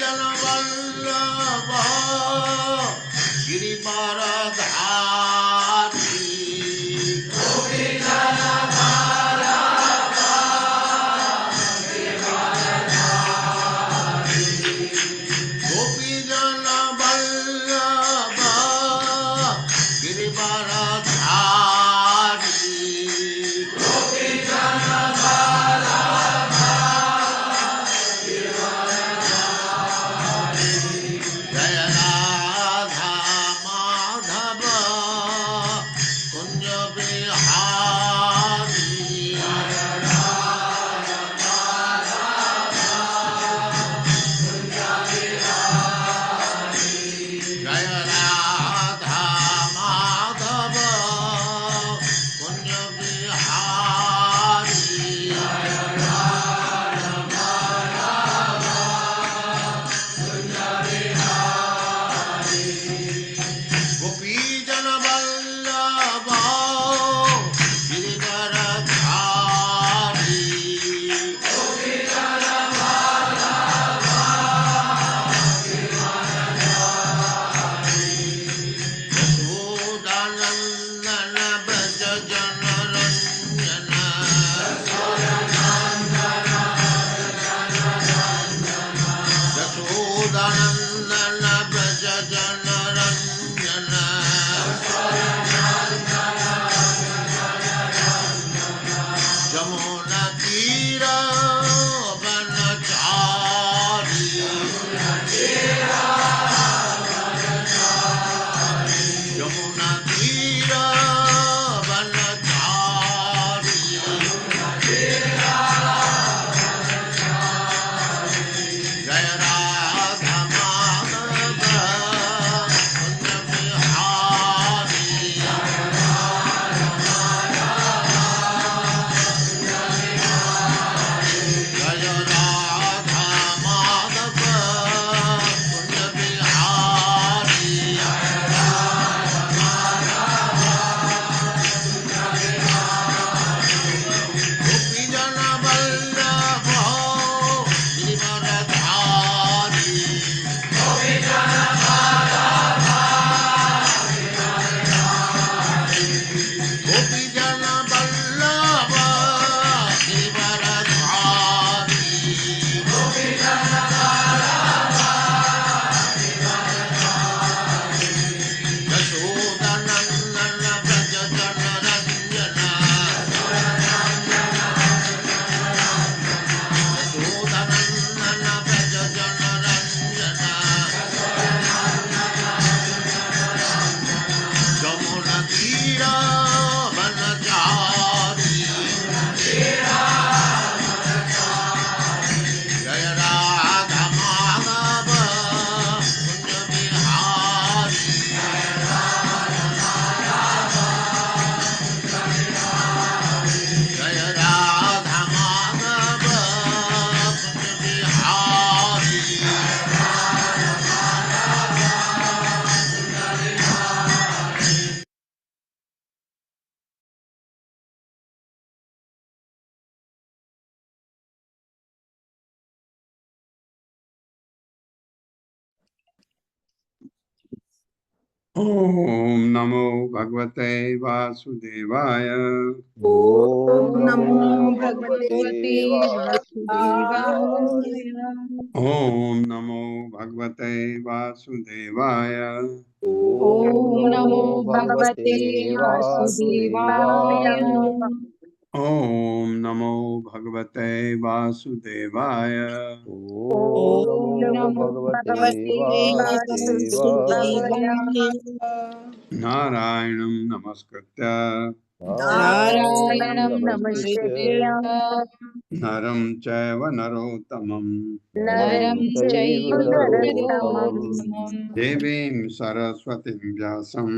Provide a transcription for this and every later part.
जन वल्लभ गिरिवरधारी गोपी जन वल्लभ गिरिवरधारी जय राधा माधव कुंज बिहारी जय राधा माधव कुंज बिहारी गोपी जन वल्लभ गिरिवरधारी यशोदानंदन ब्रज जन रंजन यशोदानंदन ब्रज जन रंजन जमुना तीर वनचारी यमुना तीर वनचारी जय राधा माधव कुंज बिहारी जय राधा माधव कुंज बिहारी गोपी जन वल्लभ गिरिवरधारी गोपी जन वल्लभ गिरिवरधारी यशोदानंदन ब्रज जन रंजन यशोदानंदन ब्रज जन रंजन जमुना तीर वनचारी जय राधा माधव कुंज बिहारी जय राधा माधव कुंज बिहारी ओम नमो भगवते वासुदेवाय ओम नमो नमो भगवते भगवते वासुदेवाय ओम नमो भगवते वासुदेवाय ओम नमो भगवते वासुदेवाय ओम नमो भगवते वासुदेवाय ओम नमो भगवते वासुदेवाय नारायणं नमस्कृत्य नारायणं नमस्कृत्य नरं चैव नरोत्तमं नरं चैव नरोत्तमं देवीं सरस्वतीं व्यासं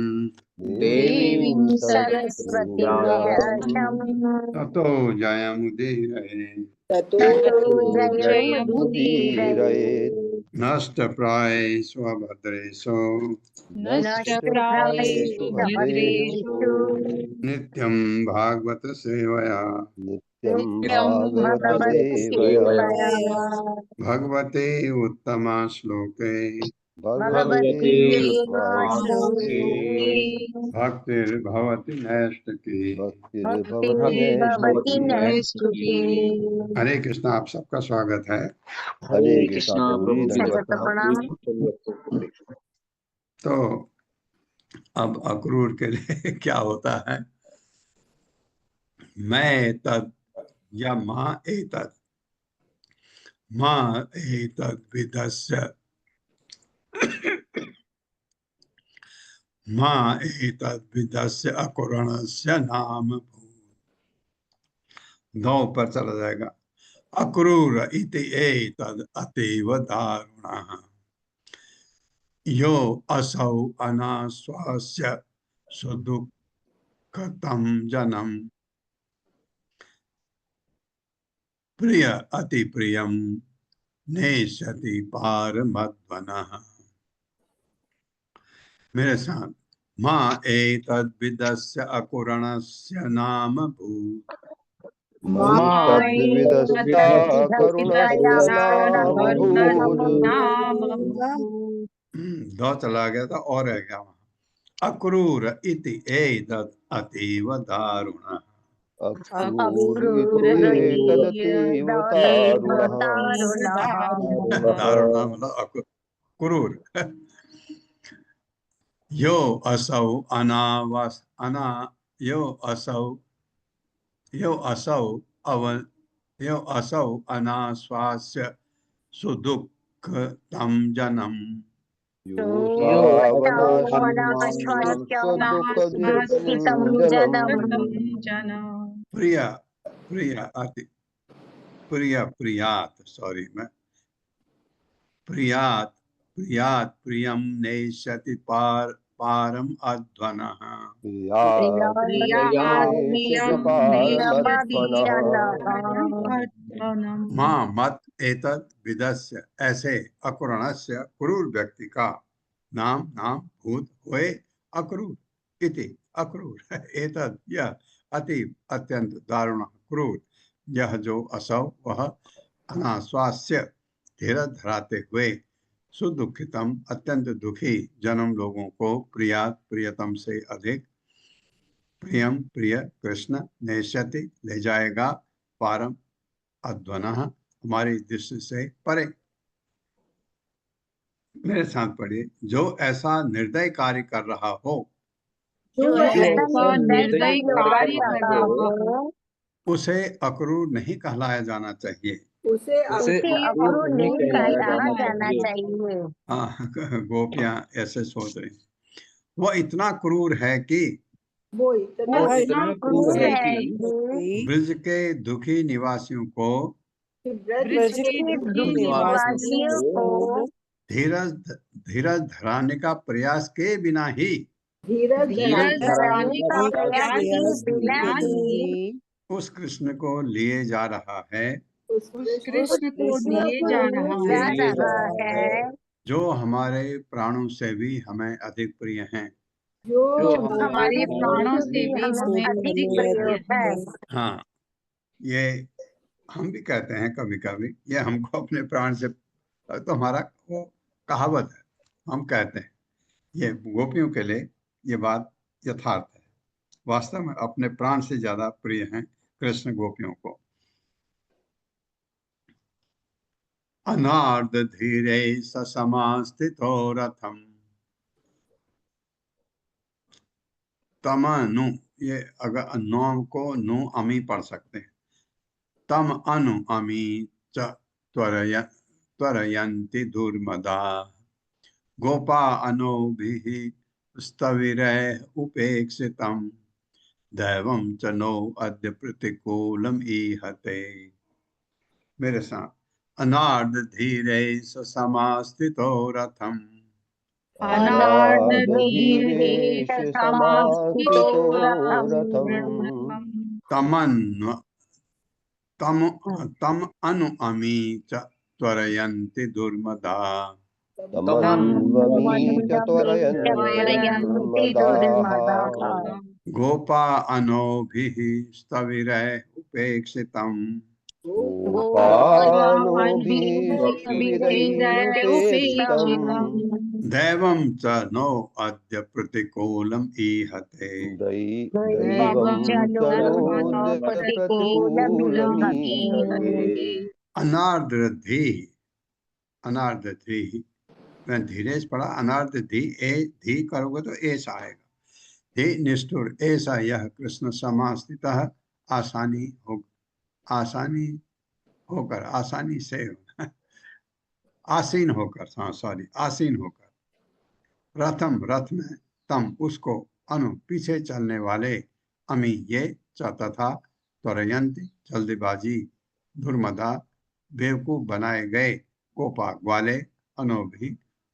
देवीं सरस्वतीं व्यासं ततो जयमुदीरये ततो जयमुदीरयेत् नष्टप्रायेषु अभद्रेषु नष्टप्रायेषु भद्रेषु नित्यं भागवत सेवया नित्यं भागवत सेवया भगवते उत्तमा श्लोके भगवती श्लोके भक्तिर्भवति नैष्ठिकी। भक्तिर्भवति नैष्ठिकी। हरे कृष्ण। आप सबका स्वागत है। हरे कृष्णा प्रभु जी, दंडवत प्रणाम। तो अब अक्रूर के लिए क्या होता है? मैं तद या माँ एतद, माँ एतद विदस्य, माँ एतद विदस्य अकुरणस्य नाम भूत्। दो पर चला जाएगा। अक्रूर इति एतद अतीव दारुणः यो असौ अनाश्वास्य सुदुःखतं जनम् प्रिय अति प्रियम नेष्यति पारमद्वनः। मेरे साथ, माँ एतद् विदस्य अकुरणस्य नाम भूत्। दो चला गया था और रह गया वहाँ। अक्रूर इति एतद् अतीव दारुणः। दारुणः मतलब क्रूर। यो असौ अनावस अना यो असौ अवन यो असौ अनाश्वास्य सुदुःखतं जनम् प्रिय प्रिय अति प्रिय प्रियात सॉरी मैं प्रियात प्रियात प्रियम नेष्यति पारम अध्वनः। माँ मत एतद् विदस्य, ऐसे अकुरणस्य क्रूर व्यक्ति का नाम नाम भूत हुए अक्रूर इति अक्रूर एतद् यह अति अत्यंत दारुण क्रूर यह जो असौ वह अनाश्वास्य धीरज धराते हुए सुदुखितम अत्यंत दुखी जन्म लोगों को प्रियात प्रियतम से अधिक प्रियम प्रिय कृष्ण नेष्यति ले जाएगा पारम अध्वनः हमारी दृष्टि से परे। मेरे साथ पढ़िए। जो ऐसा निर्दय कार्य कर रहा हो, जो ऐसा निर्दय कार्य कर रहा हो, उसे अक्रूर नहीं कहलाया जाना चाहिए। उसे अक्रूर नहीं कहलाया जाना चाहिए। हाँ, गोपियां ऐसे सोच रही। वह इतना क्रूर है कि वो इतना क्रूर है कि ब्रज के दुखी निवासियों को ब्रज के दुखी निवासियों को धीरज धीरज धराने का प्रयास के बिना ही धीरज धराने का प्रयास के बिना ही उस कृष्ण को लिए जा रहा है, उस कृष्ण को लिए जा रहा है, जो हमारे प्राणों से भी हमें अधिक प्रिय हैं। जो हमारे प्राणों से भी हमें अधिक प्रिय है। हाँ, ये हम भी कहते हैं कभी कभी, ये हमको अपने प्राण से, तो हमारा वो कहावत है, हम कहते हैं। ये गोपियों के लिए ये बात यथार्थ है। वास्तव में अपने प्राण से ज्यादा प्रिय हैं कृष्ण गोपियों को। अनार्ध धीरे समास्थितो रथम तमनु, ये अगर नो को नु अमी पढ़ सकते हैं। तम अनु अमी च त्वरयन्ति दुर्मदा गोपा अनोभिः स्तविरैः उपेक्षितम् दैवं च नो अद्य प्रतिकूलम् ईहते। मेरे साथ। अनार्ध धीरे समास्थितो रथम तम अनु अमी च त्वरयन्ति दुर्मदा गोपा अनोभिः स्तविरैः उपेक्षितम् दैवं च नो अद्य प्रतिकूलम् ईहते दैवं च अनार्द्रधि अनार्द्रधि मैं धीरेज पढ़ा अनार्द्रधि ए धी करोगे तो ऐसा आएगा धी निष्ठुर ऐसा यह कृष्ण समास्थितः आसानी होकर आसानी से आसीन होकर हाँ सॉरी आसीन होकर रथम रथ में तम उसको अनु पीछे चलने वाले अमी ये तथा त्वरयंती जल्दीबाजी दुर्मदा बेवकूफ बनाए गए गोपा ग्वाले अनु भी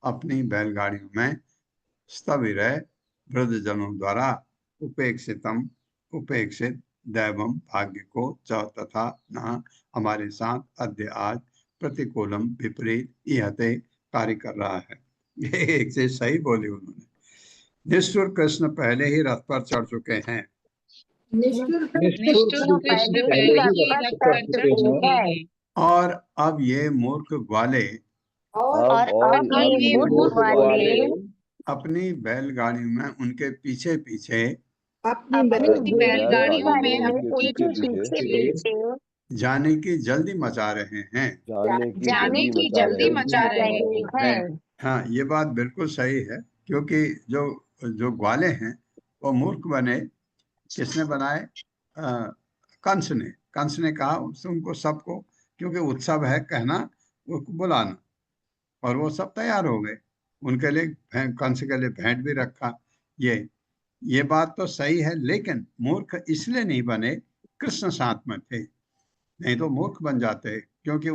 अपनी बैलगाड़ियों में स्थविरय वृद्धजनों द्वारा उपेक्षित दैवम भाग्य को च तथा न हमारे साथ अद्य आज प्रतिकूलम विपरीत इहते कार्य कर रहा है। ये एक से सही बोली उन्होंने। निष्ठुर कृष्ण पहले ही रथ पर चढ़ चुके हैं। निष्ठुर कृष्ण पहले ही रथ पर चढ़ चुके हैं और अब ये मूर्ख ग्वाले और अब ये मूर्ख वाले अपनी बैलगाड़ियों में उनके पीछे पीछे अपनी बैलगाड़ियों में उनके पीछे जाने की जल्दी मचा रहे हैं। जाने की जल्दी मचा रहे हैं। हाँ ये बात बिल्कुल सही है क्योंकि जो ग्वाले हैं वो मूर्ख बने किसने बनाए कंस ने कहा उनको सबको क्योंकि उत्सव है कहना उसको बुलाना और वो सब तैयार हो गए उनके लिए कंस के लिए भेंट भी रखा। ये बात तो सही है लेकिन मूर्ख इसलिए नहीं बने कृष्ण साथ में थे नहीं तो मूर्ख बन जाते क्योंकि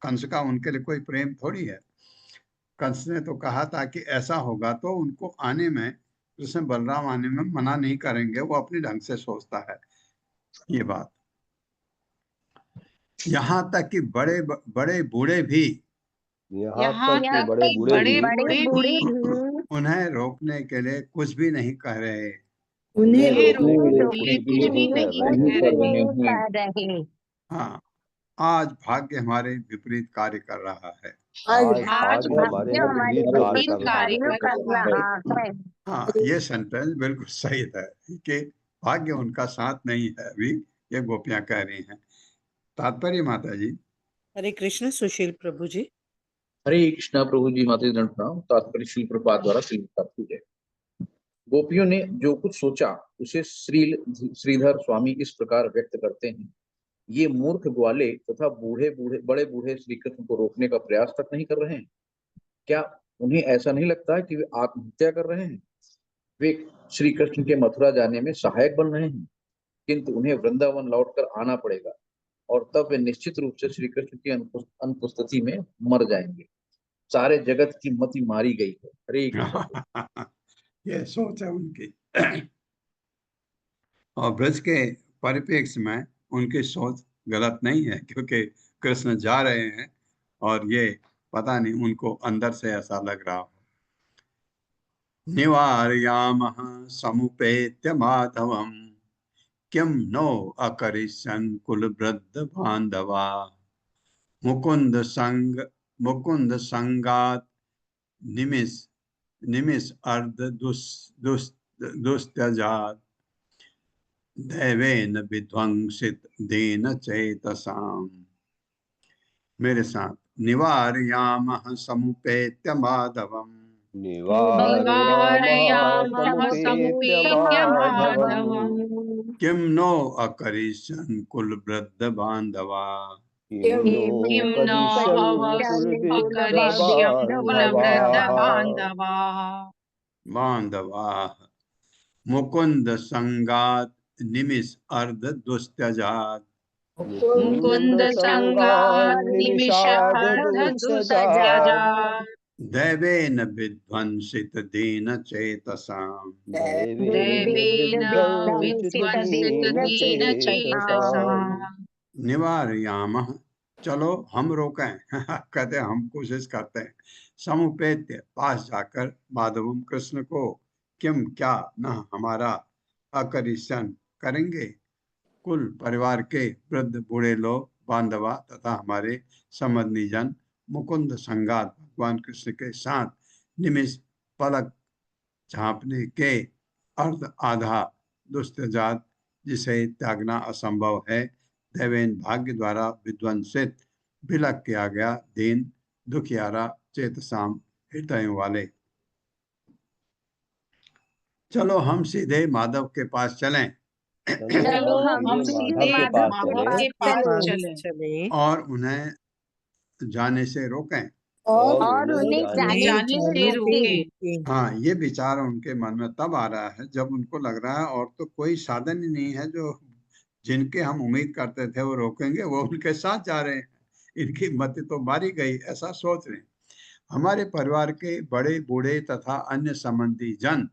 कंस का उनके लिए कोई प्रेम थोड़ी है। कंस ने तो कहा था कि ऐसा होगा तो उनको आने में कृष्ण बलराम आने में मना नहीं करेंगे वो अपने ढंग से सोचता है ये बात। यहाँ तक कि बड़े बड़े बूढ़े भी यहाँ तक बड़े बूढ़े भी उन्हें रोकने के लिए कुछ भी नहीं कह रहे। उन्हें रोकने के लिए कुछ भी नहीं कह रहे। हाँ आज भाग्य हमारे विपरीत कार्य कर रहा है। आज भाग्य हमारे विपरीत कार्य कर रहा है। हाँ ये सेंटेंस बिल्कुल सही है कि भाग्य उनका साथ नहीं है अभी ये गोपियां कह रही हैं। तात्पर्य माता जी। हरे कृष्ण सुशील प्रभु जी। हरे कृष्णा प्रभु जी माता जी प्रणाम। तात्पर्य श्री प्रपात द्वारा श्री गोपियों ने जो कुछ सोचा उसे श्रीधर स्वामी इस प्रकार व्यक्त करते हैं। ये मूर्ख ग्वाले तथा बड़े बूढ़े श्री कृष्ण को रोकने का प्रयास तक नहीं कर रहे हैं। क्या उन्हें ऐसा नहीं लगता कि वे आत्महत्या कर रहे हैं? वे श्री कृष्ण के मथुरा जाने में सहायक बन रहे हैं किंतु उन्हें वृंदावन लौटकर आना पड़ेगा और तब वे निश्चित रूप से श्री कृष्ण की अनुपस्थिति में मर जाएंगे। सारे जगत की मति मारी गई है। हरे कृष्ण। ये सोच है उनकी और ब्रज के परिप्रेक्ष्य में उनकी सोच गलत नहीं है क्योंकि कृष्ण जा रहे हैं और ये पता नहीं उनको अंदर से ऐसा लग रहा हो। निवारयामः समुपेत्य माधवम् किम नो अकरिष्यन् कुलवृद्ध बांधवा मुकुंद संगात निमिष अर्ध दुस्त्यजात दैवेन विध्वंसित दीन चेतसाम। मेरे साथ निवारयामः समुपेत्य माधवम् किम नो अकरिष्यन् कुलवृद्ध बांधवा बांधवाः मुकुंद संगात निमिष अर्ध दुस्त्यजात दैवेन विध्वंसित दीन चेतसाम्। निवारयामः चलो हम रोकें कहते हम कोशिश करते हैं। समुपेत्य पास जाकर माधवम कृष्ण को किम क्या न हमारा अकरिष्यन करेंगे कुल परिवार के वृद्ध बूढ़े लोग, बांधवा तथा हमारे संबंधी जन मुकुंद संगात भगवान कृष्ण के साथ निमिष पलक झांपने के अर्ध आधा दुष्ट जात जिसे त्यागना असंभव है, देवेन भाग्य द्वारा विध्वंसित, विलक किया गया दीन दुखियारा चेतसाम हृदय वाले। चलो हम सीधे माधव के पास चलें चलो हम सीधे माधव के पास चले और उन्हें जाने से रोकें। और उन्हें जाने से रोकें। हाँ, ये विचार उनके मन में तब आ रहा है जब उनको लग रहा है और तो कोई साधन ही नहीं है जो जिनके हम उम्मीद करते थे वो रोकेंगे, वो उनके साथ जा रहे हैं, इनकी मत तो मारी गई, ऐसा सोच रहे हैं। हमारे परिवार के बड़े बूढ़े तथा अन्य संबंधी जन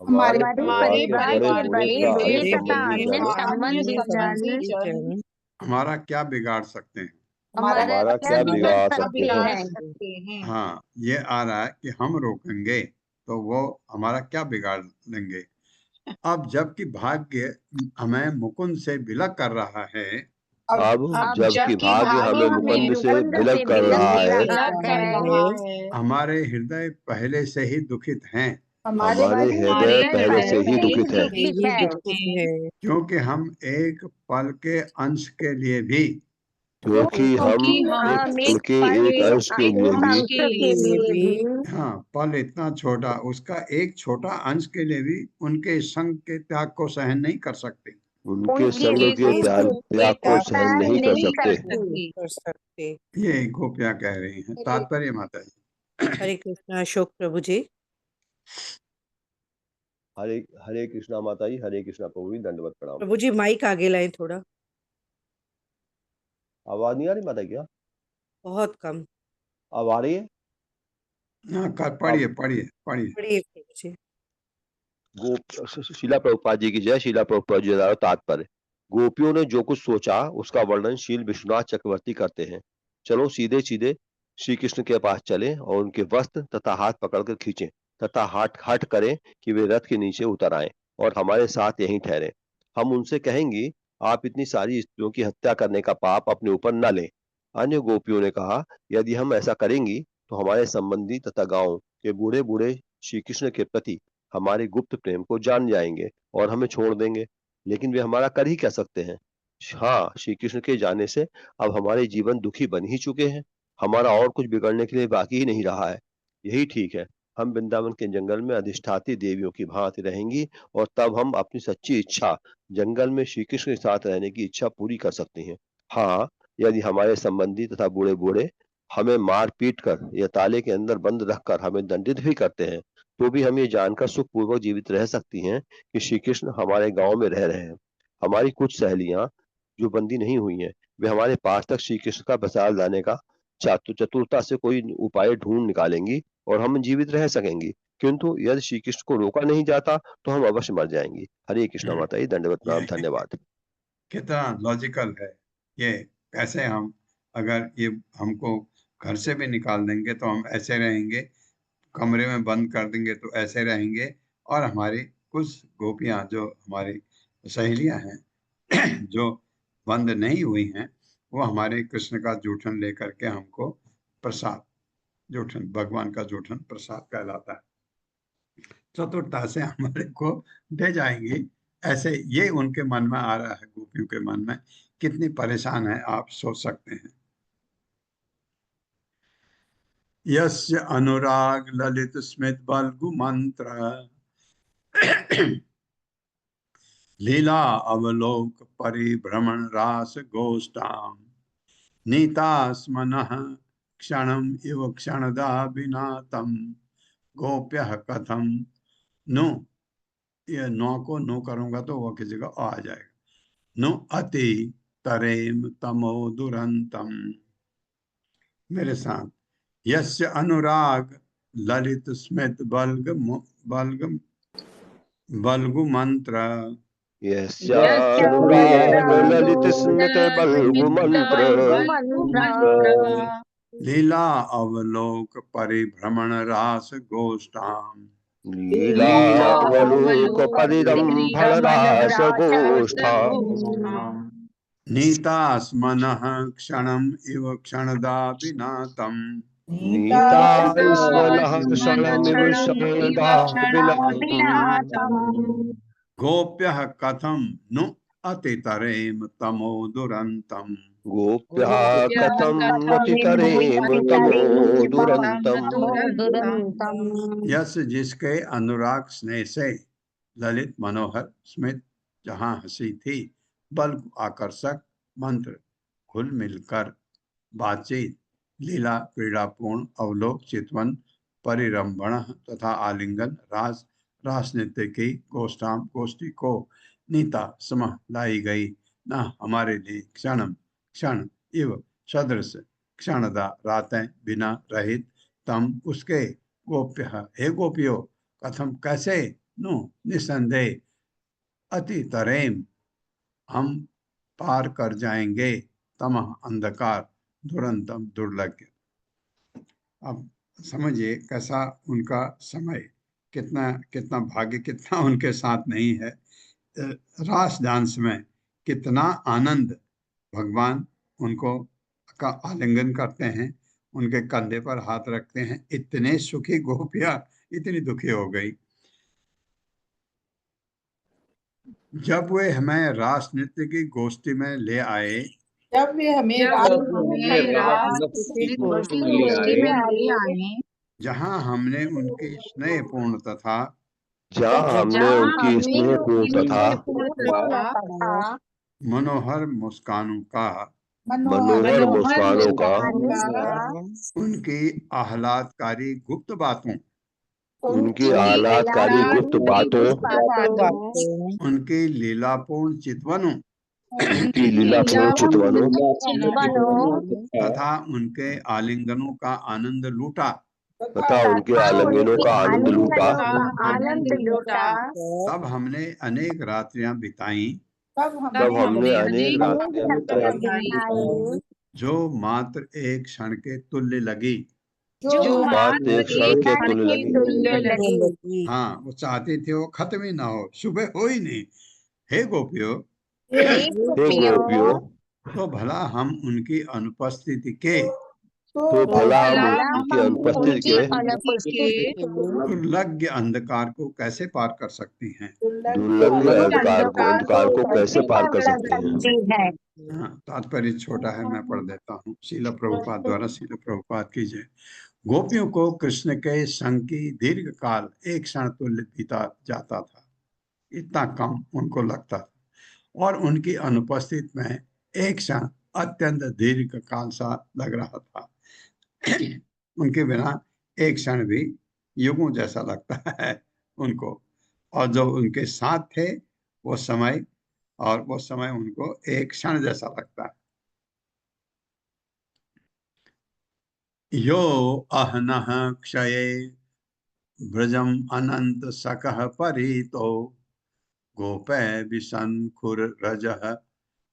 हमारे हमारे परिवार के बड़े बूढ़े बड़े तथा अन्य संबंधी संबंधी जन जन हमारा क्या बिगाड़ सकते हैं? हमारा क्या बिगाड़ सकते हैं? सकते हैं। हाँ, ये आ रहा है कि हम रोकेंगे तो वो हमारा क्या बिगाड़ लेंगे। अब जबकि भाग्य हमें मुकुंद से विलक कर रहा है, अब जबकि भाग्य हमें मुकुंद से विलक कर रहा है, हमारे हृदय पहले से ही दुखित हैं, हमारे हृदय पहले से ही दुखित है, क्योंकि हम एक पल के अंश के लिए भी क्योंकि हम एक पल के एक अंश के लिए भी हाँ, पल इतना छोटा, उसका एक छोटा अंश के लिए भी उनके संग के त्याग को सहन नहीं कर सकते। उनके संग के त्याग को सहन नहीं कर सकते। ये गोपियां कह रही हैं। तात्पर्य माता जी। हरे कृष्णा अशोक प्रभु जी। हरे हरे कृष्णा माता जी, हरे कृष्णा प्रभु जी, दंडवत प्रणाम। प्रभु जी माइक आगे लाएं थोड़ा, आवाज नहीं आ रही माता क्या? बहुत कम। अब आ रही है? हाँ, पढ़िए पढ़िए पढ़िए। पढ़िए प्रभु जी। शीला प्रभुपाद जी की जय। शीला प्रभुपाद जी द्वारा तात्पर्य। गोपियों ने जो कुछ सोचा उसका वर्णन शील विश्वनाथ चक्रवर्ती करते हैं। चलो सीधे सीधे श्री कृष्ण के पास चलें और उनके वस्त्र तथा हाथ पकड़कर खींचें तथा हट करें कि वे रथ के नीचे उतर आएं और हमारे साथ यहीं ठहरें। हम उनसे कहेंगे, आप इतनी सारी स्त्रियों की हत्या करने का पाप अपने ऊपर न लें। अन्य गोपियों ने कहा, यदि हम ऐसा करेंगी तो हमारे संबंधी तथा गांव के बूढ़े बूढ़े श्री कृष्ण के प्रति हमारे गुप्त प्रेम को जान जाएंगे और हमें छोड़ देंगे, लेकिन वे हमारा कर ही क्या सकते हैं। हाँ, श्री कृष्ण के जाने से अब हमारे जीवन दुखी बन ही चुके हैं, हमारा और कुछ बिगड़ने के लिए बाकी ही नहीं रहा है। यही ठीक है, हम वृंदावन के जंगल में अधिष्ठाती देवियों की भांति रहेंगी और तब हम अपनी सच्ची इच्छा, जंगल में श्री कृष्ण के साथ रहने की इच्छा पूरी कर सकती हैं। हाँ, यदि हमारे संबंधी तथा बूढ़े बूढ़े हमें मार पीट कर या ताले के अंदर बंद रखकर हमें दंडित भी करते हैं, तो भी हम ये जानकर सुखपूर्वक जीवित रह सकती हैं कि श्री कृष्ण हमारे गांव में रह रहे हैं। हमारी कुछ सहेलियां जो बंदी नहीं हुई हैं, वे हमारे पास तक श्री कृष्ण का बसाल लाने का चतुरता से कोई उपाय ढूंढ निकालेंगी और हम जीवित रह सकेंगी। किंतु यदि श्री कृष्ण को रोका नहीं जाता तो हम अवश्य मर जाएंगी। हरे कृष्णा माता जी, दंडवत प्रणाम, धन्यवाद। कितना लॉजिकल है ये। कैसे हम अगर ये हमको घर से भी निकाल देंगे तो हम ऐसे रहेंगे, कमरे में बंद कर देंगे तो ऐसे रहेंगे, और हमारी कुछ गोपियां जो हमारी सहेलियां हैं जो बंद नहीं हुई हैं, वो हमारे कृष्ण का जूठन लेकर के हमको प्रसाद, जूठन भगवान का जूठन प्रसाद कहलाता है, चतुरता से हमारे को दे जाएंगी। ऐसे ये उनके मन में आ रहा है, गोपियों के मन में। कितनी परेशान है आप सोच सकते हैं। यस्य अनुराग ललित स्मित बल्गु मंत्र लीला अवलोक परिभ्रमण रास गोष्ठाम नीतास्मनः क्षणम इव क्षणदा विनातम गोप्यः कथम नु, ये नो को नो करूंगा तो वो किसी का आ जाएगा, नु अति तरेम तमो दुरंतम। मेरे साथ, यस्य अनुराग ललित स्मित बल्गु मंत्र, यस्यानुराग ललित स्मित बल्गु मंत्र लीला अवलोक परिभ्रमण रास गोष्ठाम लीलावलोकपरिदं फलरासगोष्ठा नीतास्मनः क्षणम् इव क्षणदा विनातम् नीतास्मनः क्षणमिव क्षणदा विनातम् गोप्यः कथं नु अतितरेम तमो दुरन्तम् गोप्यः कथं अतितरेम तमो दुरन्तम् यस जिसके अनुराग स्नेह से ललित मनोहर स्मित जहाँ हंसी थी बल आकर्षक मंत्र घुल मिलकर बातचीत लीला क्रीड़ापूर्ण अवलोक चितवन परिरंभण तथा आलिंगन रास रास नृत्य की गोष्ठी को नीता समह लाई गई न हमारे लिए क्षणम क्षण इव सदृश क्षणदा रातें बिना रहित तम उसके गोप्य हे गोपियो कथम कैसे नु निसंदेह अति तरेम हम पार कर जाएंगे तमह अंधकार दुरंतम दुर्लभ। अब समझिए कैसा उनका समय, कितना कितना भाग्य, कितना उनके साथ नहीं है। रास डांस में कितना आनंद, भगवान उनको का आलिंगन करते हैं, उनके कंधे पर हाथ रखते हैं। इतने सुखी गोपियां इतनी दुखी हो गई। जब वे हमें रास नृत्य की गोष्ठी में ले आए, जब वे हमें रास जहाँ हमने उनकी स्नेहपूर्ण तथा मनोहर मुस्कानों का उनकी आह्लादकारी गुप्त बातों उनकी लीलापूर्ण चितवनों तथा उनके आलिंगनों का आनंद लूटा तब हमने अनेक रात्रियां बिताई जो मात्र एक क्षण के तुल्य लगी। हाँ, वो चाहती थी वो खत्म ही ना हो, सुबह हो ही नहीं। हे गोपियों, तो भला हम उनकी अनुपस्थिति के दुर्लभ अंधकार को कैसे पार कर सकती हैं? तात्पर्य छोटा है, मैं पढ़ देता हूँ। श्रील प्रभुपाद द्वारा, श्रील प्रभुपाद की जय। गोपियों को कृष्ण के संग की दीर्घ काल एक क्षण तुल्य बीता जाता था, इतना कम उनको लगता था, और उनकी अनुपस्थित में एक क्षण अत्यंत दीर्घ काल सा लग रहा था। उनके बिना एक क्षण भी युगों जैसा लगता है उनको, और जो उनके साथ थे वो समय उनको एक क्षण जैसा लगता है। यो अहनः क्षये ब्रजम अनंत सकः परितो गोपै विशंखुर रजः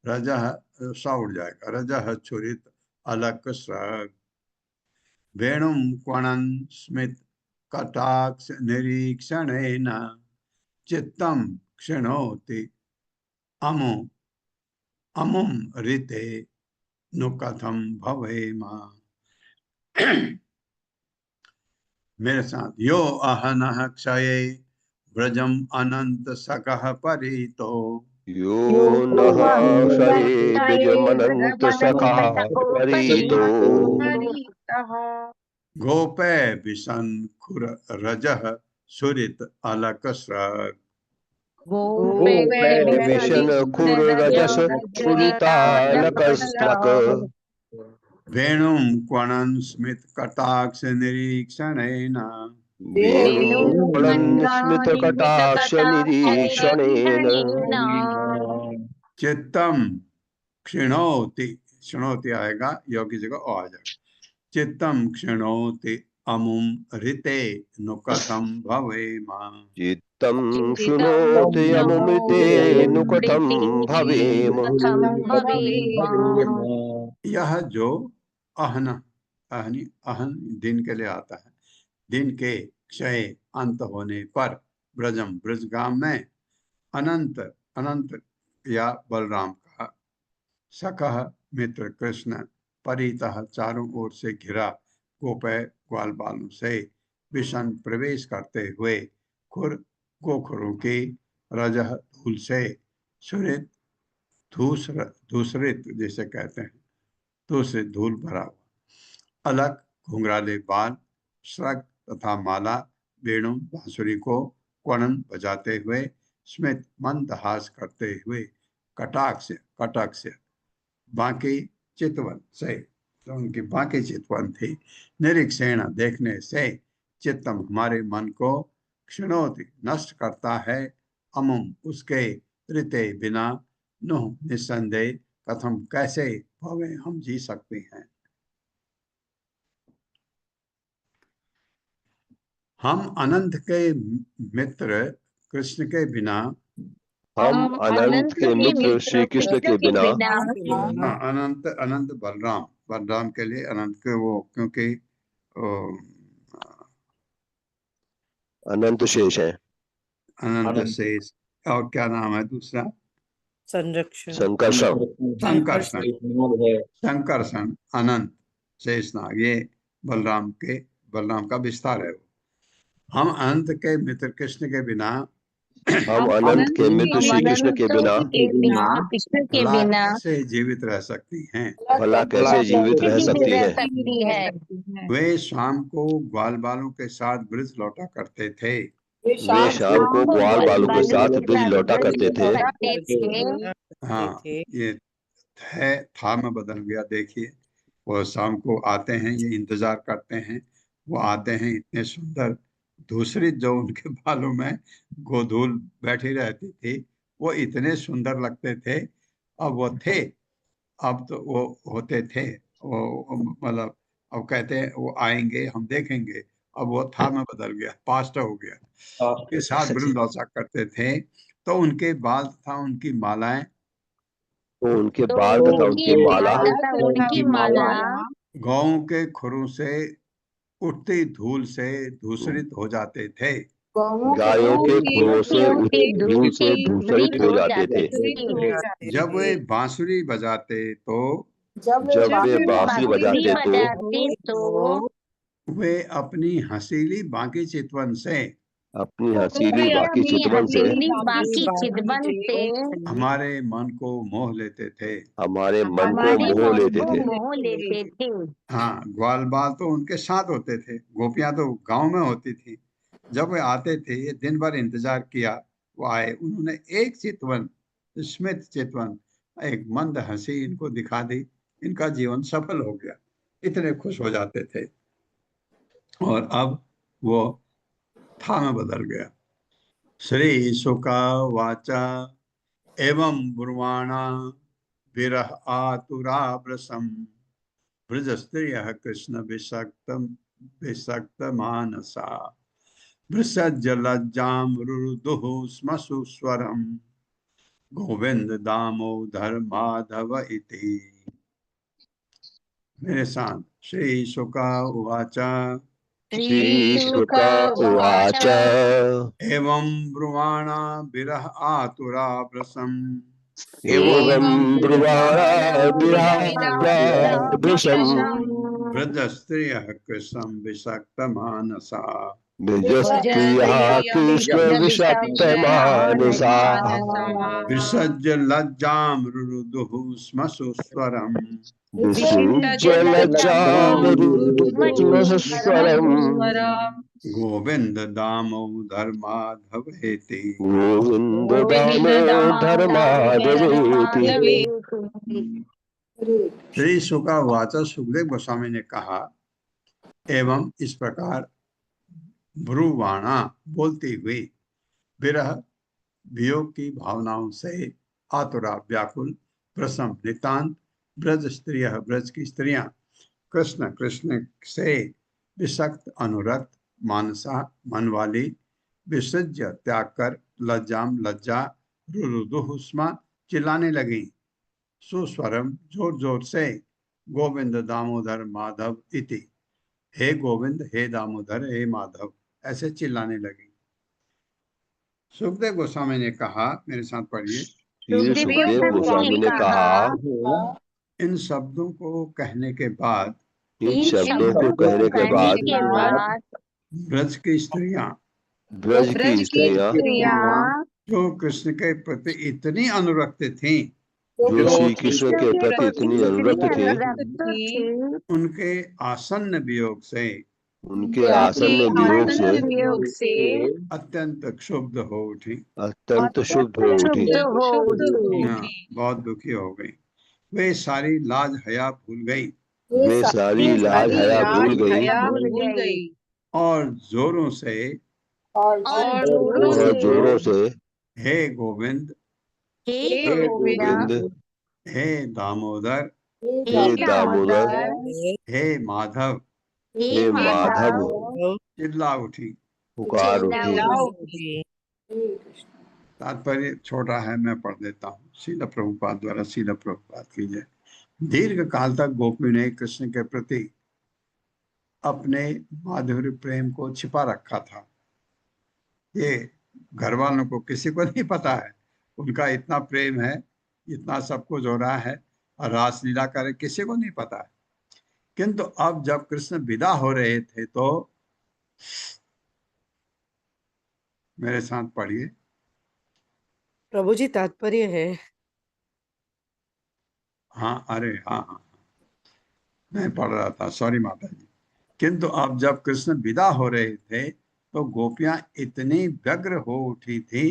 उड़ जाएगा, रजः छुरित अलक स्रग वेणुं क्वणन् स्मित कटाक्ष निरीक्षणेन चित्तं क्षिणोति अमुं ऋते नु कथं भवेम। मेरे साथ, यो अहनः क्षये ब्रजम अनंत सकः परितो यो नः क्षये ब्रजमनंत सकः परितो गोपै विशंखुर रजः सुरित अलक स्रग विशंखुर रजस छुरितालकस्त्रक वेणुं क्वणन् स्मित कटाक्ष निरीक्षणेन स्मित कटाक्ष निरीक्षणेन चित्तं क्षिणोति, क्षिणोति आएगा, योग की जगह ओ आ जाएगा। चित्तं क्षिणोति अमुं ऋते नु कथं भवेम। चित्तं क्षिणोति अमुमृते नु कथं भवेम। यह जो अहन दिन के लिए आता है, दिन के क्षय अंत होने पर ब्रजम ब्रजगाम में अनंत अनंत या बलराम का सकह मित्र कृष्ण परितः चारों ओर से घिरा गोपय ग्वाल बालों से विषण प्रवेश करते हुए खुर गोखरों की रजह धूल से सुरित धूसरित जिसे कहते हैं दूसरित धूल भरा हुआ अलग घुंघराले बाल श्रग तथा माला वेणु बांसुरी को क्वणन बजाते हुए स्मित मंदहास करते हुए कटाक्ष बाकी चितवन से जो उनकी बाकी चितवन थी निरीक्षण देखने से चित्तम हमारे मन को क्षणोति नष्ट करता है अमुम उसके ऋते बिना नुह निस्संदेह कथम कैसे भवे हम जी सकते हैं। हम अनंत के मित्र कृष्ण के बिना हम अनंत के मित्र श्री कृष्ण के बिना अनंत अनंत बलराम के लिए अनंत के वो क्योंकि अनंत शेष है। अनंत शेष और क्या नाम है दूसरा संरक्षण संकर्षण संकर्षण अनंत शेषनाग ये बलराम का विस्तार है। हम अनंत के मित्र कृष्ण के बिना हम अनंत के मित्र श्री कृष्ण के बिना कैसे जीवित रह सकती हैं भला कैसे जीवित रह सकती है। वे शाम को ग्वाल बालों के साथ ब्रज लौटा करते थे। वे शाम को ग्वाल बालों के साथ ब्रज लौटा करते थे। हाँ ये था में बदल गया। देखिए वो शाम को आते हैं, ये इंतजार करते हैं, वो आते हैं इतने सुंदर। दूसरी जो उनके बालों में गोधूल बैठी रहती थी वो इतने सुंदर लगते थे। अब वो थे, अब तो वो होते थे, वो मतलब अब कहते हैं वो आएंगे हम देखेंगे। अब वो था में बदल गया, पास्ट हो गया। के साथ ब्रह्मदशा करते थे तो उनके बाल तथा उनकी मालाएं तो उनके बाल तथा उनकी माला गांव के खुरों से उठती धूल से दूषित हो जाते थे। गायों के खुरों से उठती धूल से दूषित हो जाते थे। जब वे बांसुरी बजाते तो जब वे बांसुरी बजाते तो वे अपनी हसीली बाकी चितवन से अपनी हसीली बाकी चितवन से हमारे मन को मोह लेते थे। हमारे मन को मोह लेते थे। हाँ ग्वाल बाल तो उनके साथ होते थे, गोपियां तो गांव में होती थी। जब वे आते थे ये दिन भर इंतजार किया, वो आए, उन्होंने एक चितवन स्मित चितवन एक मंद हंसी इनको दिखा दी, इनका जीवन सफल हो गया, इतने खुश हो जाते थे। और अब वो था में बदल गया। श्री शुका वाचा एवं ब्रुवाणा विरह आतुरा व्रसम ब्रज स्त्रियः कृष्ण विषक्त मानसा वृषज लज्जाम रुरुदुः स्मसु स्वरम गोविंद दामोदर माधव इति। मेरे साथ श्री शुका उवाचा एवं ब्रुवाणा विरह आतुरा व्रसम ब्रज स्त्रियः कृष्ण विषक्त मानसा कृष्ण विषक्त मानसा विसर्ज लज्जाम रुरुदुः स्मसु स्वरम गोविंद दामोदर माधवेति। श्री शुका वाचा सुखदेव गोस्वामी ने कहा एवं इस प्रकार ब्रुवाणा बोलती हुई विरह वियोग की भावनाओं से आतुरा व्याकुल प्रसम नितांत ब्रज स्त्रिय ब्रज की स्त्रियां कृष्ण कृष्ण से विषक्त अनुरक्त मानसा मन वाली विसर्ज्य त्याग कर लज्जाम लज्जा रुरुदुहुस्मा चिल्लाने लगी सुस्वरम जोर जोर से गोविंद दामोदर माधव इति। हे गोविंद, हे दामोदर, हे माधव ऐसे चिल्लाने लगी। सुखदेव गोस्वामी ने कहा, मेरे साथ पढ़िए, श्री सुखदेव गोस्वामी ने कहा, इन शब्दों को कहने के बाद इन शब्दों को कहने के बाद ब्रज की स्त्रियां ब्रज की स्त्रियां जो कृष्ण के प्रति इतनी अनुरक्त थीं, जो श्री कृष्ण के प्रति इतनी अनुरक्त थी, उनके आसन्न वियोग से उनके आसन्न वियोग से अत्यंत क्षुब्ध हो उठी। अत्यंत शुद्ध हो उठी। हाँ, बहुत दुखी हो गई। वे सारी लाज हया भूल गई वे सारी लाज हया भूल गई और जोरों से और जोरों से हे गोविंद, गोविंद, हे दामोदर, हे दामोदर, हे माधव हे माधव चिल्ला उठी। पुकार उठी। तात्पर्य छोटा है, मैं पढ़ देता हूँ। श्रील प्रभुपाद द्वारा श्रील प्रभुपाद की जय। दीर्घ काल तक गोपी ने कृष्ण के प्रति अपने माधुर्य प्रेम को छिपा रखा था। ये घर वालों को किसी को नहीं पता है, उनका इतना प्रेम है, इतना सब कुछ हो रहा है और रासलीला करे, किसी को नहीं पता है। किंतु अब जब कृष्ण विदा हो रहे थे तो मेरे साथ पढ़िए। प्रभु जी तात्पर्य है। हाँ, अरे हाँ हाँ, मैं पढ़ रहा था, सॉरी माता जी। किंतु अब जब कृष्ण विदा हो रहे थे तो गोपियां इतनी व्यग्र हो उठी थी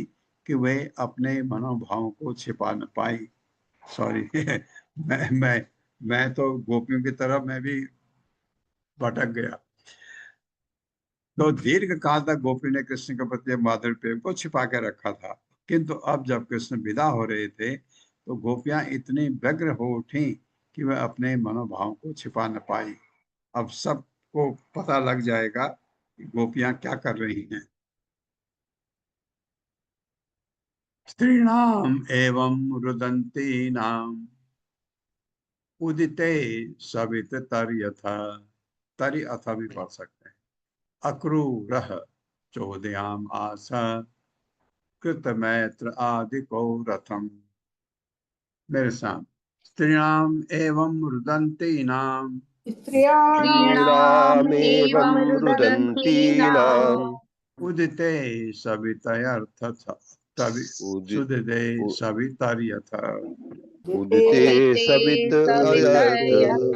कि वे अपने मनोभावों को छिपा न पाई। सॉरी मैं तो गोपियों की तरफ मैं भी भटक गया। तो दीर्घ काल तक गोपी ने कृष्ण के प्रति माधुर्य प्रेम को छिपा के रखा था, किंतु अब जब कृष्ण विदा हो रहे थे तो गोपियां इतनी व्यग्र हो उठी कि वह अपने मनोभाव को छिपा न पाई। अब सबको पता लग जाएगा कि गोपियां क्या कर रही हैं। स्त्रीणाम एवं रुदंतीनाम उदिते सवित तर्यथा, तरि अथा भी पढ़ सकते हैं। अक्रूरः चोदयाम आस कृतमैत्र आदिको रथम। मेरे साथ, स्त्रीणाम एवं रुदंतीनाम स्त्रीणामेवं रुदन्तीनाम् उदिते सवितर्थ सुदिते सवितर्यथ। उदिते सवित अयर्थ।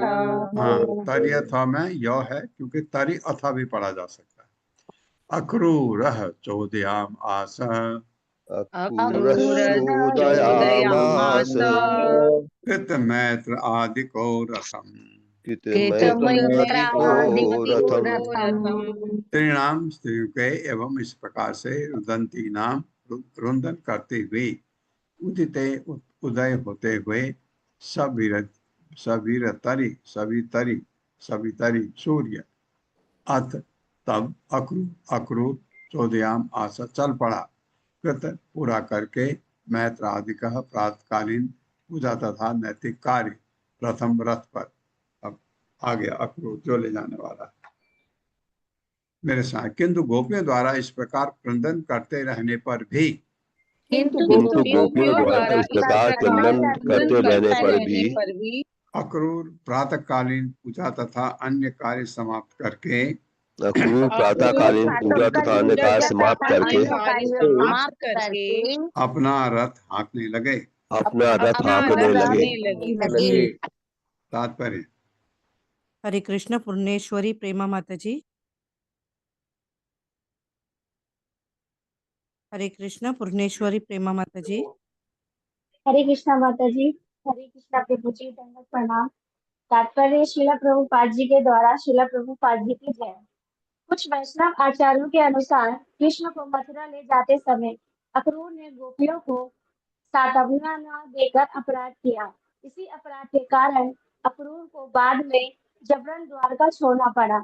हाँ, तर्यथ में य है क्योंकि तरि अथा भी पढ़ा जा सकता है। अक्रूरः चोदयाम आस अक्रूरश्चोदयामास कृतमैत्र आदिको रथम। कृतमैत्रादिको रथम। स्त्रीणाम स्त्रियों के एवं इस प्रकार से रुदंती नाम रुंदन करते हुए उदिते उदय होते हुए सवितरी सूर्य अथ तब अक्रूर चौदयाम आशा चल पड़ा कृत पूरा करके मैत्र आदि का प्रातकालीन पूजा तथा नैतिक कार्य प्रथम रथ पर। अब आ गया अक्रूर जो ले जाने वाला है। मेरे साथ, किंतु गोपियों द्वारा इस प्रकार क्रंदन करते रहने पर भी किंतु गोपियों द्वारा इस प्रकार क्रंदन करते रहने पर भी अक्रूर प्रातःकालीन पूजा तथा अन्य कार्य समाप्त करके अक्रूर प्रातःकालीन पूजा तथा अन्य कार्य समाप्त करके अपना रथ हाँकने लगे। अपना रथ हाँकने लगे। तात्पर्य। हरे कृष्ण पूर्णेश्वरी प्रेमा माता जी। हरे कृष्ण पूर्णेश्वरी प्रेमा माता जी। हरे कृष्णा माता जी। हरे कृष्णा प्रभु जी, दंडवत प्रणाम। तात्पर्य श्रीला प्रभुपाद जी के द्वारा श्रीला प्रभुपाद जी की जय। कुछ वैष्णव आचार्यों के अनुसार कृष्ण को मथुरा ले जाते समय अक्रूर ने गोपियों को सात्वना न देकर अपराध किया। इसी अपराध के कारण अक्रूर को बाद में जबरन द्वारका छोड़ना पड़ा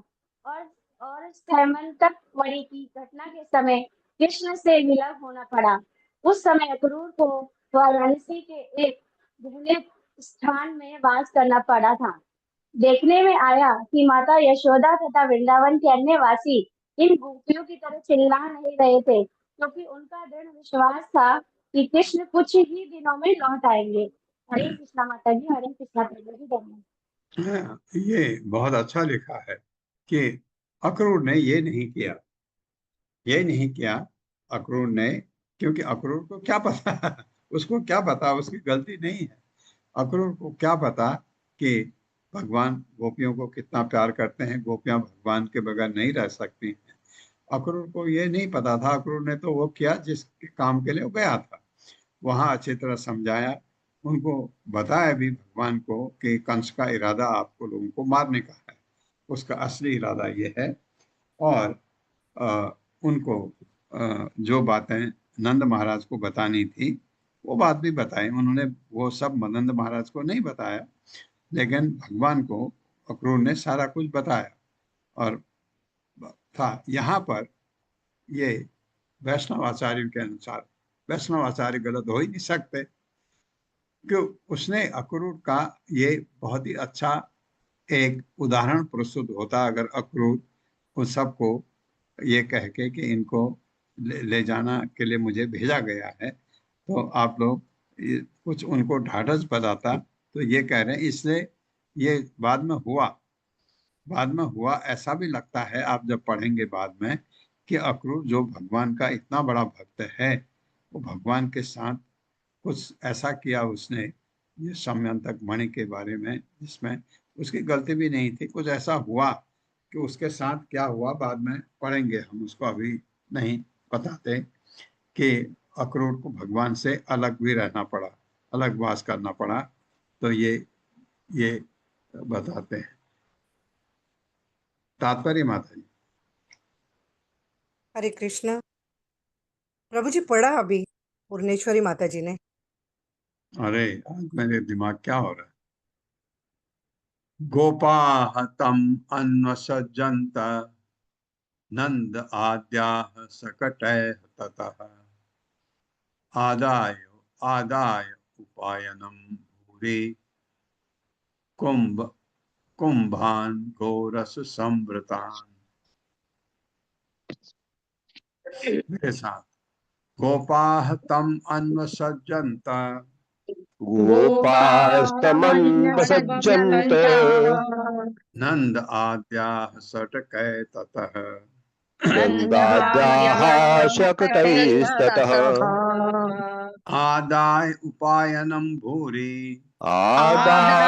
और सैमंतक वड़ी की घटना के समय कृष्ण से विलग होना पड़ा। उस समय अक्रूर को वाराणसी के एक भूले स्थान में वास करना पड़ा था। देखने में आया कि माता यशोदा तथा वृंदावन के अन्य वासी इन गोपियों की तरह चिल्ला नहीं रहे थे, क्योंकि उनका दृढ़ विश्वास था कि कृष्ण कुछ ही दिनों में लौट आएंगे। हरे कृष्णा माता जी, हरे कृष्णा प्रभु जी, धन्यवाद। हाँ, ये बहुत अच्छा लिखा है कि अक्रूर ने ये नहीं किया अक्रूर ने, क्योंकि अक्रूर को क्या पता उसको क्या पता, उसकी गलती नहीं है। अक्रूर को क्या पता कि भगवान गोपियों को कितना प्यार करते हैं, गोपियां भगवान के बगैर नहीं रह सकती हैं। अक्रूर को ये नहीं पता था। अक्रूर ने तो वो किया जिस काम के लिए वो गया था। वहां अच्छी तरह समझाया, उनको बताया भी भगवान को कि कंस का इरादा आपको लोगों को मारने का है, उसका असली इरादा ये है। और उनको जो बातें नंद महाराज को बतानी थी वो बात भी बताई उन्होंने। वो सब नंद महाराज को नहीं बताया, लेकिन भगवान को अक्रूर ने सारा कुछ बताया। और था यहाँ पर ये वैष्णव आचार्यों के अनुसार, वैष्णव आचार्य गलत हो ही नहीं सकते, क्यों उसने अक्रूर का ये बहुत ही अच्छा एक उदाहरण प्रस्तुत होता अगर अक्रूर उन सबको ये कह के कि इनको ले जाना के लिए मुझे भेजा गया है, तो आप लोग कुछ उनको ढाढ़स बताता। तो ये कह रहे हैं, इसलिए ये बाद में हुआ ऐसा भी लगता है, आप जब पढ़ेंगे बाद में, कि अक्रूर जो भगवान का इतना बड़ा भक्त है, वो भगवान के साथ कुछ ऐसा किया उसने, ये सम्यंतक मणि के बारे में, जिसमें उसकी गलती भी नहीं थी। कुछ ऐसा हुआ कि उसके साथ क्या हुआ बाद में पढ़ेंगे हम, उसको अभी नहीं बताते, कि अक्रूर को भगवान से अलग भी रहना पड़ा, अलग वास करना पड़ा। तो ये बताते हैं तात्पर्य माता जी। हरे कृष्ण। प्रभु जी पढ़ा अभी पूर्णेश्वरी माता जी ने। अरे आज मेरे दिमाग क्या हो रहा है। गोपाः तम् अन्वसज्जन्त नंद आद्याः सकटैः ततः आदाय आदाय उपायनम भूरि कुंभ कुंभान गोरस संवृतान। मेरे साथ, गोपाः तम अन्वसज्जन्त गोपास्तमन्वसज्जन्त नंद आद्याः सटकै ततः नन्दाद्याः शकटैस्ततः आदाय उपायनम भूरि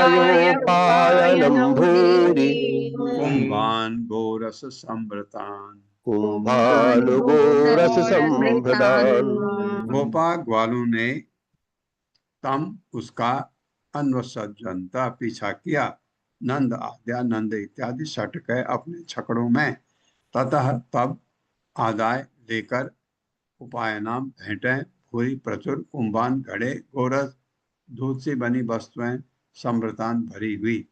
आदायोपायनं भूरि कुंभान गोरस संवृतान। कुम्भानुगोरससंभृतान्। गोपा ग्वालों ने तम उसका अन्वसज्जनता पीछा किया, नंद आद्या नंद इत्यादि सटक अपने छकड़ों में, ततः तब आदाय लेकर उपायनाम भेंटें भूरी प्रचुर कुंभान घड़े गोरस दूध से बनी वस्तुएं समृतान भरी हुई।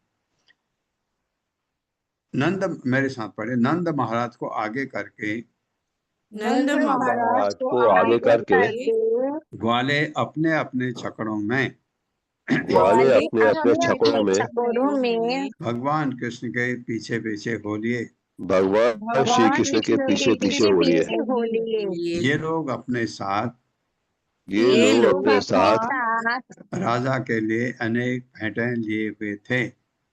नंद मेरे साथ पढ़े, नंद महाराज को आगे करके नंद महाराज को आगे करके ग्वाले अपने अपने छकड़ों में ग्वाले अपने अपने छकड़ों में भगवान कृष्ण के पीछे पीछे हो लिए। भगवान श्री कृष्ण के पीछे पीछे हो लिए। ये लोग अपने साथ ये लोग अपने साथ राजा के लिए अनेक भेंटें लिए हुए थे,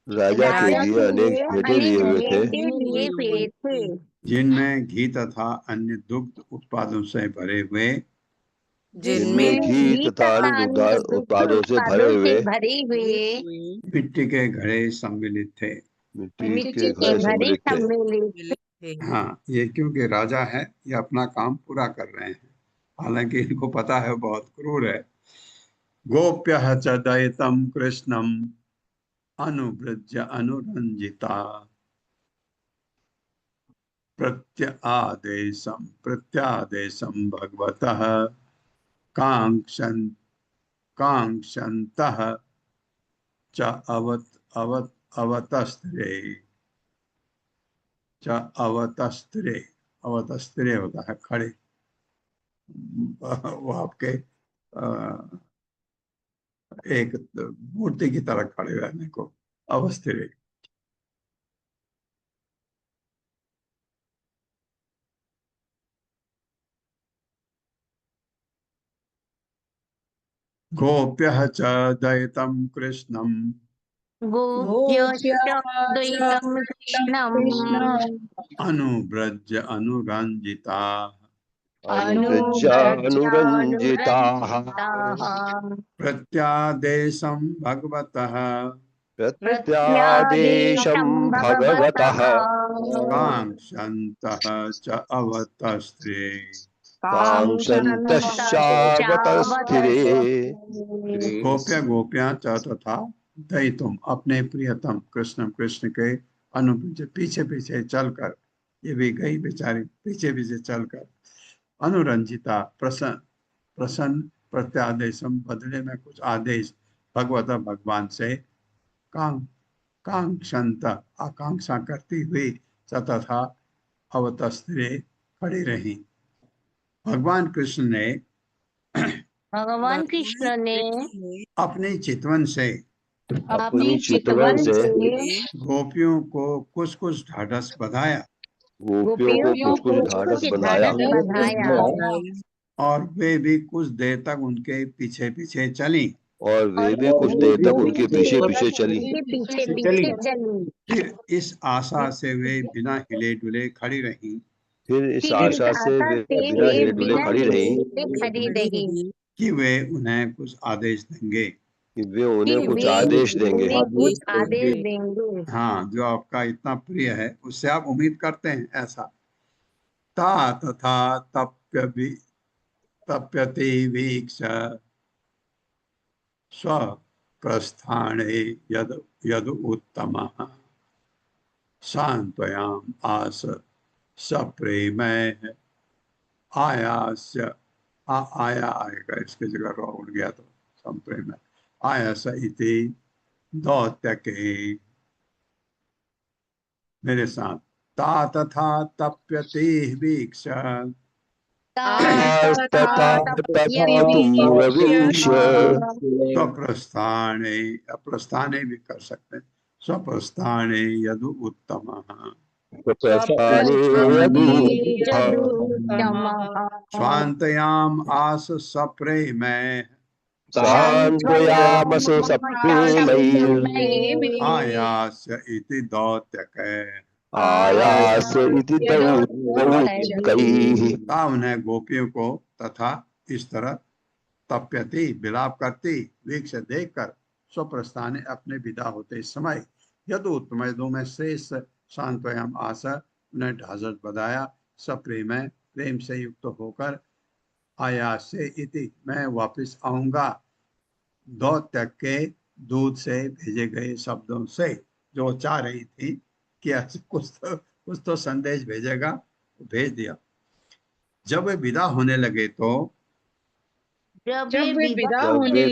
राजा के लिए अनेक भेंटें लिए हुए थे, जिनमें घी तथा अन्य दुग्ध उत्पादों से भरे हुए, जिनमें घी तथा अन्य दुग्ध उत्पादों से भरे हुए मिट्टी के घड़े सम्मिलित थे। मिट्टी के घड़े सम्मिलित थे। हाँ, ये क्योंकि राजा है, ये अपना काम पूरा कर रहे हैं, हालांकि इनको पता है बहुत क्रूर है। गोप्यः च दयितं कृष्णं अनुवृज्य अनुरंजिता प्रत्यादेशं भगवतः कांक्षन् कांक्षन्तः च अवतस्त्रे अवतस्त्रे होता है खड़े, वो आपके एक मूर्ति की तरह खड़े रहने को अवस्थिरे। गोप्यः च दयितं कृष्णम् गोप्यश्चाद्वैतं कृष्णम् अनुव्रज्य अनुरञ्जिताः अनुव्रजानुरञ्जिताः अनुव्रजानुरञ्जिताः प्रत्यादेशं भगवतः प्रत्यादेशं प्रत्यादेशं भगवतः भगवतः काङ्क्षन्तः च अवतस्त्रे काङ्क्षन्तश्चावतस्थिरे। गोप्य गोपियां च तथा दयितुम अपने प्रियतम कृष्ण कृष्ण के अनुपम पीछे पीछे चलकर, ये भी गई बेचारी पीछे पीछे चलकर, अनुरंजिता प्रसन्न प्रसन्न प्रत्यादेशम बदले में कुछ आदेश भगवता भगवान से कांक्षंत आकांक्षा करती हुई तथा अवतस्त्रे खड़ी रही। भगवान कृष्ण ने भगवान कृष्ण ने अपने चितवन से अपनी चितवन से गोपियों को कुछ कुछ ढाढ़स बधाया गोपियों को कुछ कुछ ढाढ़स बंधाया बधाया और वे भी कुछ देर तक उनके पीछे पीछे चली। और वे भी कुछ देर तक उनके पीछे पीछे चली। पीछे पीछे चली। फिर इस आशा से वे बिना हिले डुले खड़ी रही फिर इस आशा से वे बिना हिले डुले खड़ी रहीं खड़ी रही कि वे उन्हें कुछ आदेश देंगे। कि वे उन्हें कुछ आदेश देंगे। कुछ आदेश देंगे। हाँ, जो आपका इतना प्रिय है उससे आप उम्मीद करते हैं ऐसा। ता तथा तप्यति वीक्ष स्वप्रस्थाने यद उत्तमः सान्त्वयाम् आस सप्रेमैः आयास्य आया आएगा, इसके जगह रॉ उड़ गया तो संप्रेम आयास इति दौत्यके। मेरे साथ ता तथा तप्यति वीक्ष तथा तपतुरवीक्ष्य स्वप्रस्थाने, प्रस्थाने भी कर सकते हैं, स्वप्रस्थाने यदु उत्तमः प्रस्थाने स्वान्तयाम् आस सप्रेमैः सान्त्वयामस सप्रेमैः आयास्य इति दौत्यकैः। आयास इति दौत्यकैः। उन्हें गोपियों को तथा इस तरह तप्यति विलाप करती वीक्ष देखकर स्वप्रस्थाने अपने विदा होते समय यदु उत्तम दो में श्रेष्ठ शांतयाम आशा उन्हें ढांढस बधाया सप्रेम प्रेम से युक्त होकर आया से इति मैं वापस आऊंगा दौत्य के दूध से भेजे गए शब्दों से, जो चाह रही थी कि कुछ तो संदेश भेजेगा, भेज दिया। जब वे विदा होने लगे तो जब वे विदा होने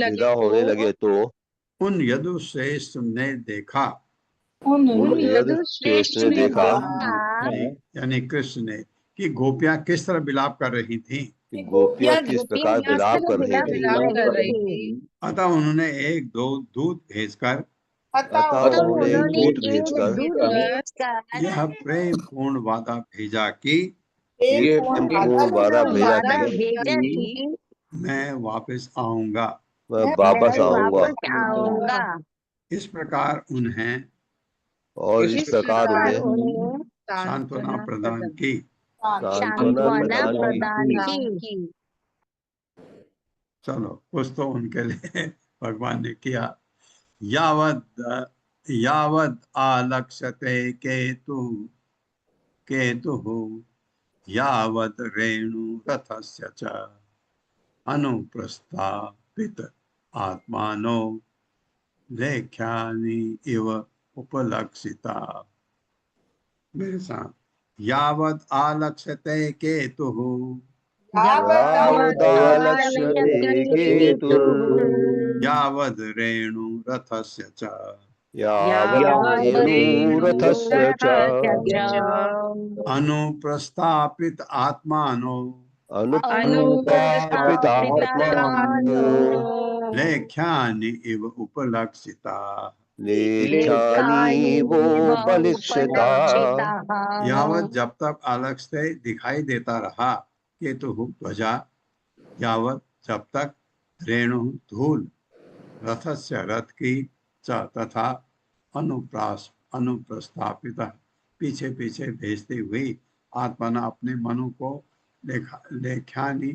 लगे तो उन यदुश्रेष्ठ ने देखा, उन यदुश्रेष्ठ ने देखा यानी कृष्ण ने, कि गोपियां किस तरह विलाप कर रही थी, गोपियां किस प्रकार विलाप कर रही थी। अतः उन्होंने एक दो दूध भेजकर यह प्रेम पूर्ण वादा भेजा कि मैं वापस आऊंगा, मैं वापस आऊंगा। इस प्रकार उन्हें सांत्वना प्रदान की। चलो कुछ तो उनके लिए भगवान ने किया। यावद आलक्ष्यते केतुः यावद रेणु रथस्य च अनुप्रस्थापित आत्मानो लेख्यानि इव उपलक्षिता। मेरे साथ यावद आलक्ष्यते केतुः यावद रेणु रथस्य च अनुप्रस्थापित आत्मानो लेख्यानि इव उपलक्षिता। यावत जब तक अलग से दिखाई देता रहा केतु ध्वजा, यावत जब तक रेणु धूल रथस्य रथ की च तथा अनुप्रस्थापित पीछे पीछे भेजते हुए आत्मा अपने मनु को लेख्यानि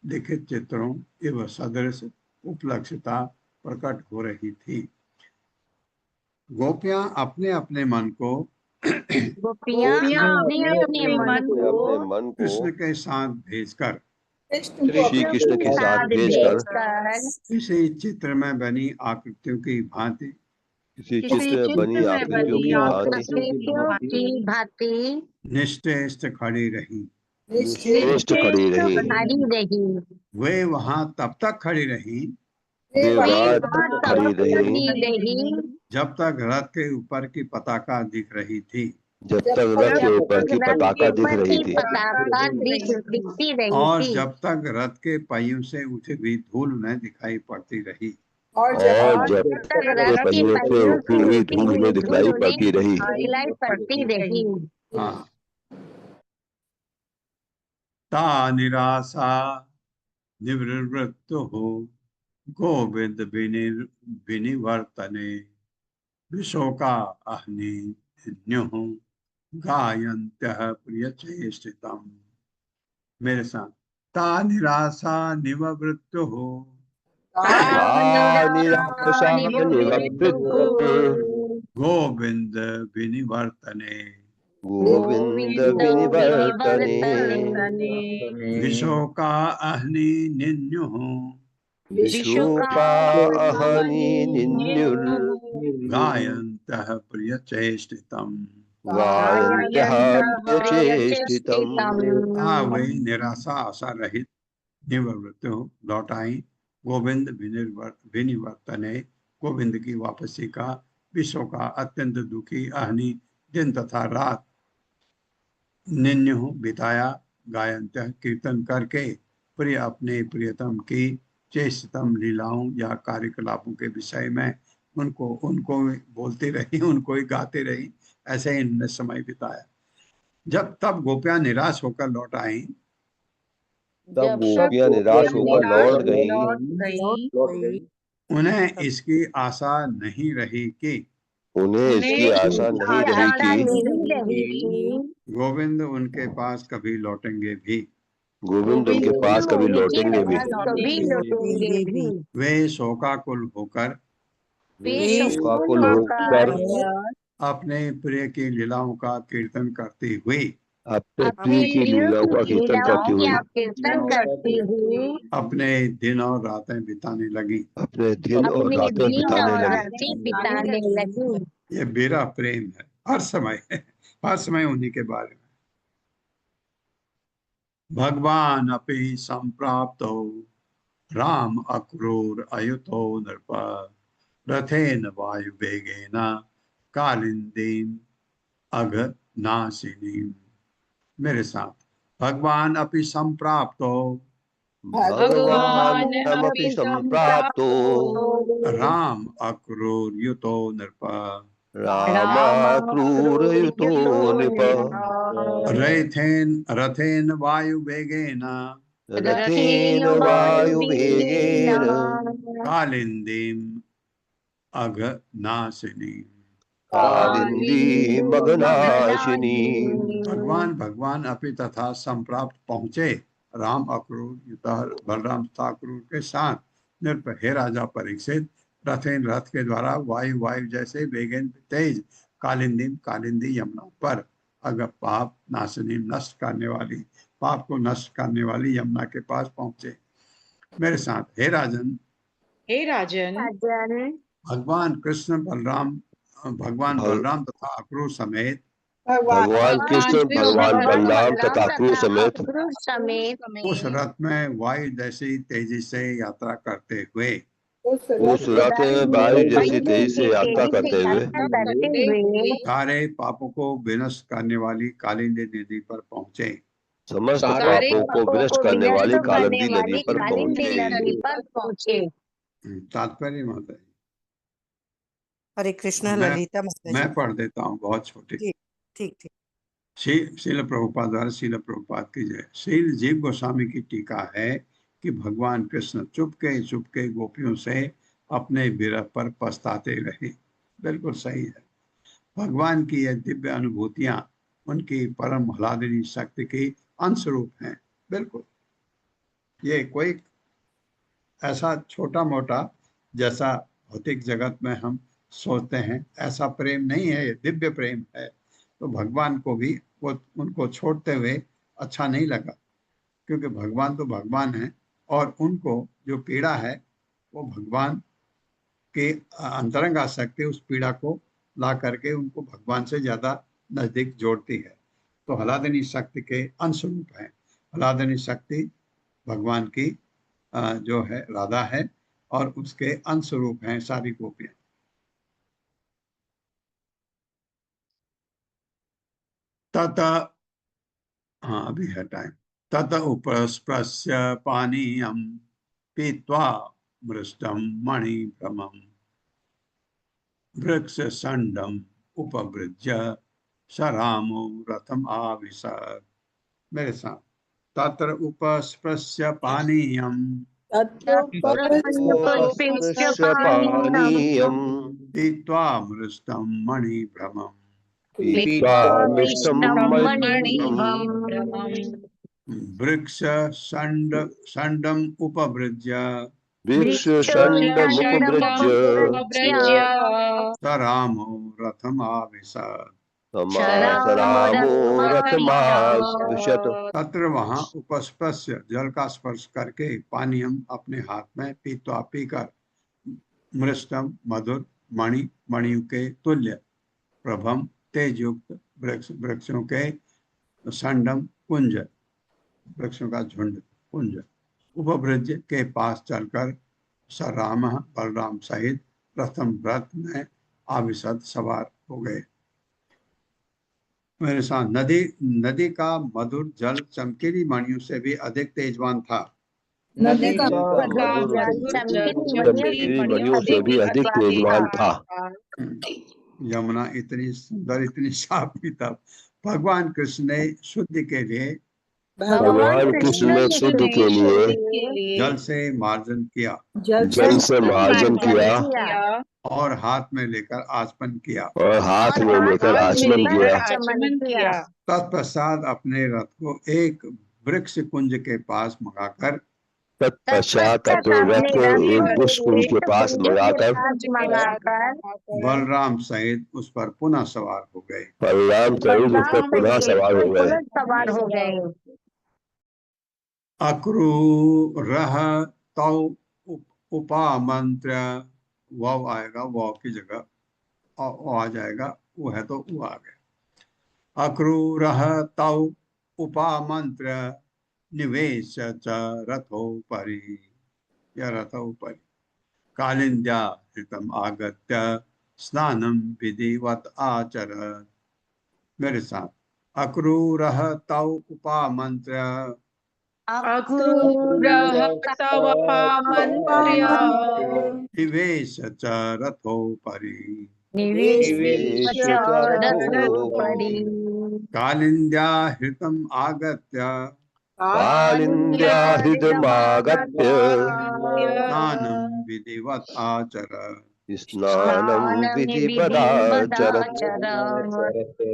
लिखित चित्रों एवं सदृश उपलक्षिता प्रकट हो रही थी। गोपियां अपने अपने मन को गोपियां अपने अपने मन अपने को अपने मन को कृष्ण के साथ भेजकर श्री कृष्ण के साथ भेजकर इसी चित्र में बनी आकृतियों की भांति किसी चित्र में बनी आकृतियों की भांति आकृतियों की भांति निश्चेष्ट खड़ी रही। श्रेष्ठ खड़ी रही। खड़ी रही। वे वहां तब तक खड़ी रही वे वहां तक तब खड़ी रही खड़ी रही जब तक रथ के ऊपर की पताका दिख रही थी जब तक रथ के ऊपर की पताका दिख रही थी पताका दिखती रही और थी। जब तक रथ के पहियों से उठी हुई धूल में दिखाई पड़ती रही। और जब तक रथ की पहियों से उठी हुई धूल में दिखलाई पड़ती रही। दिखलाई पड़ती रही। हाँ। ता निराशा निवृत्तो गोविंद विनिवर्तने विशोका अह्नि न्युः गायन्त्यः प्रियचेष्टितम्। मेरे साथ ता निराशा निवृत्तो निराशा निवृत्तो गोविंद विनिवर्तने गोविंद विनिवर्तने विशोका अह्नि निन्युः विशोका अहनि निन्युर् गायन्तः प्रियचेष्टितम्। गायन्तः प्रियचेष्टितम्। वे निराशा आशा रहित निवृत्त लौट आई गोविंद विनिवर्तने गोविंद की वापसी का विश्व का अत्यंत दुखी अहनी दिन तथा रात निन्यु बिताया गायंत कीर्तन करके प्रिय अपने प्रियतम की चेष्टतम लीलाओं या कार्यकलापों के विषय में उनको बोलती रही, उनको ही गाती रही। ऐसे ही इन्होंने समय बिताया। जब तब गोपियां निराश होकर लौट आई तब गोपियां निराश होकर लौट गईं। उन्हें इसकी आशा नहीं रही कि उन्हें इसकी आशा नहीं रही कि गोविंद उनके पास कभी लौटेंगे भी। गोविंद उनके पास कभी लौटेंगे भी। वे शोकाकुल होकर अपने प्रिय की लीलाओं का कीर्तन करती हुई अपने प्रिय की लीलाओं का कीर्तन करती हुई अपने दिन और रातें बिताने लगी। अपने दिन और रातें बिताने लगी। ये मेरा प्रेम है, हर समय उन्हीं के बारे में। भगवान अपि संप्राप्तो राम अक्रूर अयुतो नृप रथेन वायुवेगेन कालिंदीम अघनाशिनीम। मेरे साथ भगवान अपि संप्राप्तो भगवानमपि संप्राप्तो राम अक्रूर युतो नृप रामाक्रूरयुतो नृप रथेन वायुवेगेन कालिंदीम अघनाशिनी। भगवान अपि तथा संप्राप्त पहुंचे राम अक्रूर बलराम ठाकुर के साथ नृप। हे राजा परीक्षित, रथेन रथ के द्वारा वायु जैसे वेगेन तेज कालिंदी यमुना पर अगर पाप नाशनी पाप को नष्ट करने वाली यमुना के पास पहुंचे। मेरे साथ हे राजन भगवान कृष्ण भगवान बलराम तथा अक्रूर समेत भगवान कृष्ण भगवान बलराम तथा अक्रूर समेत उस रथ में वायु जैसी तेजी से यात्रा करते हुए सारे पापों को विनष्ट करने वाली कालिंदी नदी पर पहुंचे। समस्त पापों को विनष्ट करने वाली कालिंदी नदी पर पहुंचे। तात्पर्य माता जी, हरे कृष्णा ललिता माता जी। मैं पढ़ देता हूँ, बहुत छोटी। ठीक। श्रील प्रभुपाद द्वारा श्रील प्रभुपाद की जय। श्रील जीव गोस्वामी की टीका है कि भगवान कृष्ण चुपके गोपियों से अपने विरह पर पछताते रहे। बिल्कुल सही है। भगवान की ये दिव्य अनुभूतियां उनकी परम आह्लादनी शक्ति की अंशरूप हैं। बिल्कुल, ये कोई ऐसा छोटा मोटा जैसा भौतिक जगत में हम सोचते हैं ऐसा प्रेम नहीं है, ये दिव्य प्रेम है। तो भगवान को भी वो उनको छोड़ते हुए अच्छा नहीं लगा, क्योंकि भगवान तो भगवान है और उनको जो पीड़ा है वो भगवान के अंतरंग आसक्ति उस पीड़ा को ला करके उनको भगवान से ज्यादा नजदीक जोड़ती है। तो हलादनी शक्ति के अंशरूप है। हलादनी शक्ति भगवान की जो है राधा है और उसके अंशरूप हैं सारी गोपियां। तथा, हाँ अभी है टाइम। तत उपस्पृश्य पानीयम पीत्वा मृष्टम मणिभ्रमम वृक्ष संडम उपवृज्य सरामो रथम आविशत। मेरे साथ। तत्र उपस्पृश्य पानीयम तत्रोपस्पृश्य पानीयम् पीत्वा मृष्टम मणिभ्रमम पीत्वा मिष्टं मणिभ्रमम् वृक्ष संडम उपवृज्य वृक्षषण्डमुपभृज्य सरामो रथमाविशत्। सरामो रथमाविशत्। तत्र वहां उपस्पृश्य जल का स्पर्श करके पानीयम अपने हाथ में पीत्वा पीकर मृष्टम मधुर मणियों के तुल्य प्रभम तेज युक्त वृक्षों के संडम कुंज, वृक्षों का झुंड कुंज उपब्रज के पास चलकर सराम बलराम सहित प्रथम रथ में आविशद सवार हो गए। मेरे साथ। नदी का मधुर जल चमकीली मणियों से भी अधिक तेजवान था। नदी का मधुर चमकीली मणियों से भी अधिक तेजवान था। यमुना इतनी सुंदर, इतनी साफ भी था। भगवान कृष्ण ने शुद्धि के लिए भगवान कृष्ण ने शुद्ध के लिए जल से मार्जन किया, जल से मार्जन किया और हाथ में लेकर आचमन किया, और हाथ में लेकर आचमन किया। तत्पश्चात अपने रथ को एक वृक्ष कुंज के पास मंगाकर तत्पश्चात अपने रथ को एक वृक्ष कुंज के पास मंगाकर बलराम सहित उस पर पुनः सवार हो गए। बलराम सहित उस पर पुनः सवार हो गए। अक्रूरः तौ उपामंत्र, वाव आएगा, वाव की जगह आ जाएगा, वो है तो वो आ गया। अक्रूरः तौ उपामंत्र निवेश च रथोपरि, या रथोपरि कालिंद्या हितम आगत्य स्नानं विधिवत आचरत्। मेरे साथ। अक्रूरः तौ उपामंत्र निवेश च रथोपरि कालिंद्या हृतम आगत्य कालिंद्या हृदमागत्य स्नानं विधिवत आचरत्। स्नानं विधिवदाचरत्।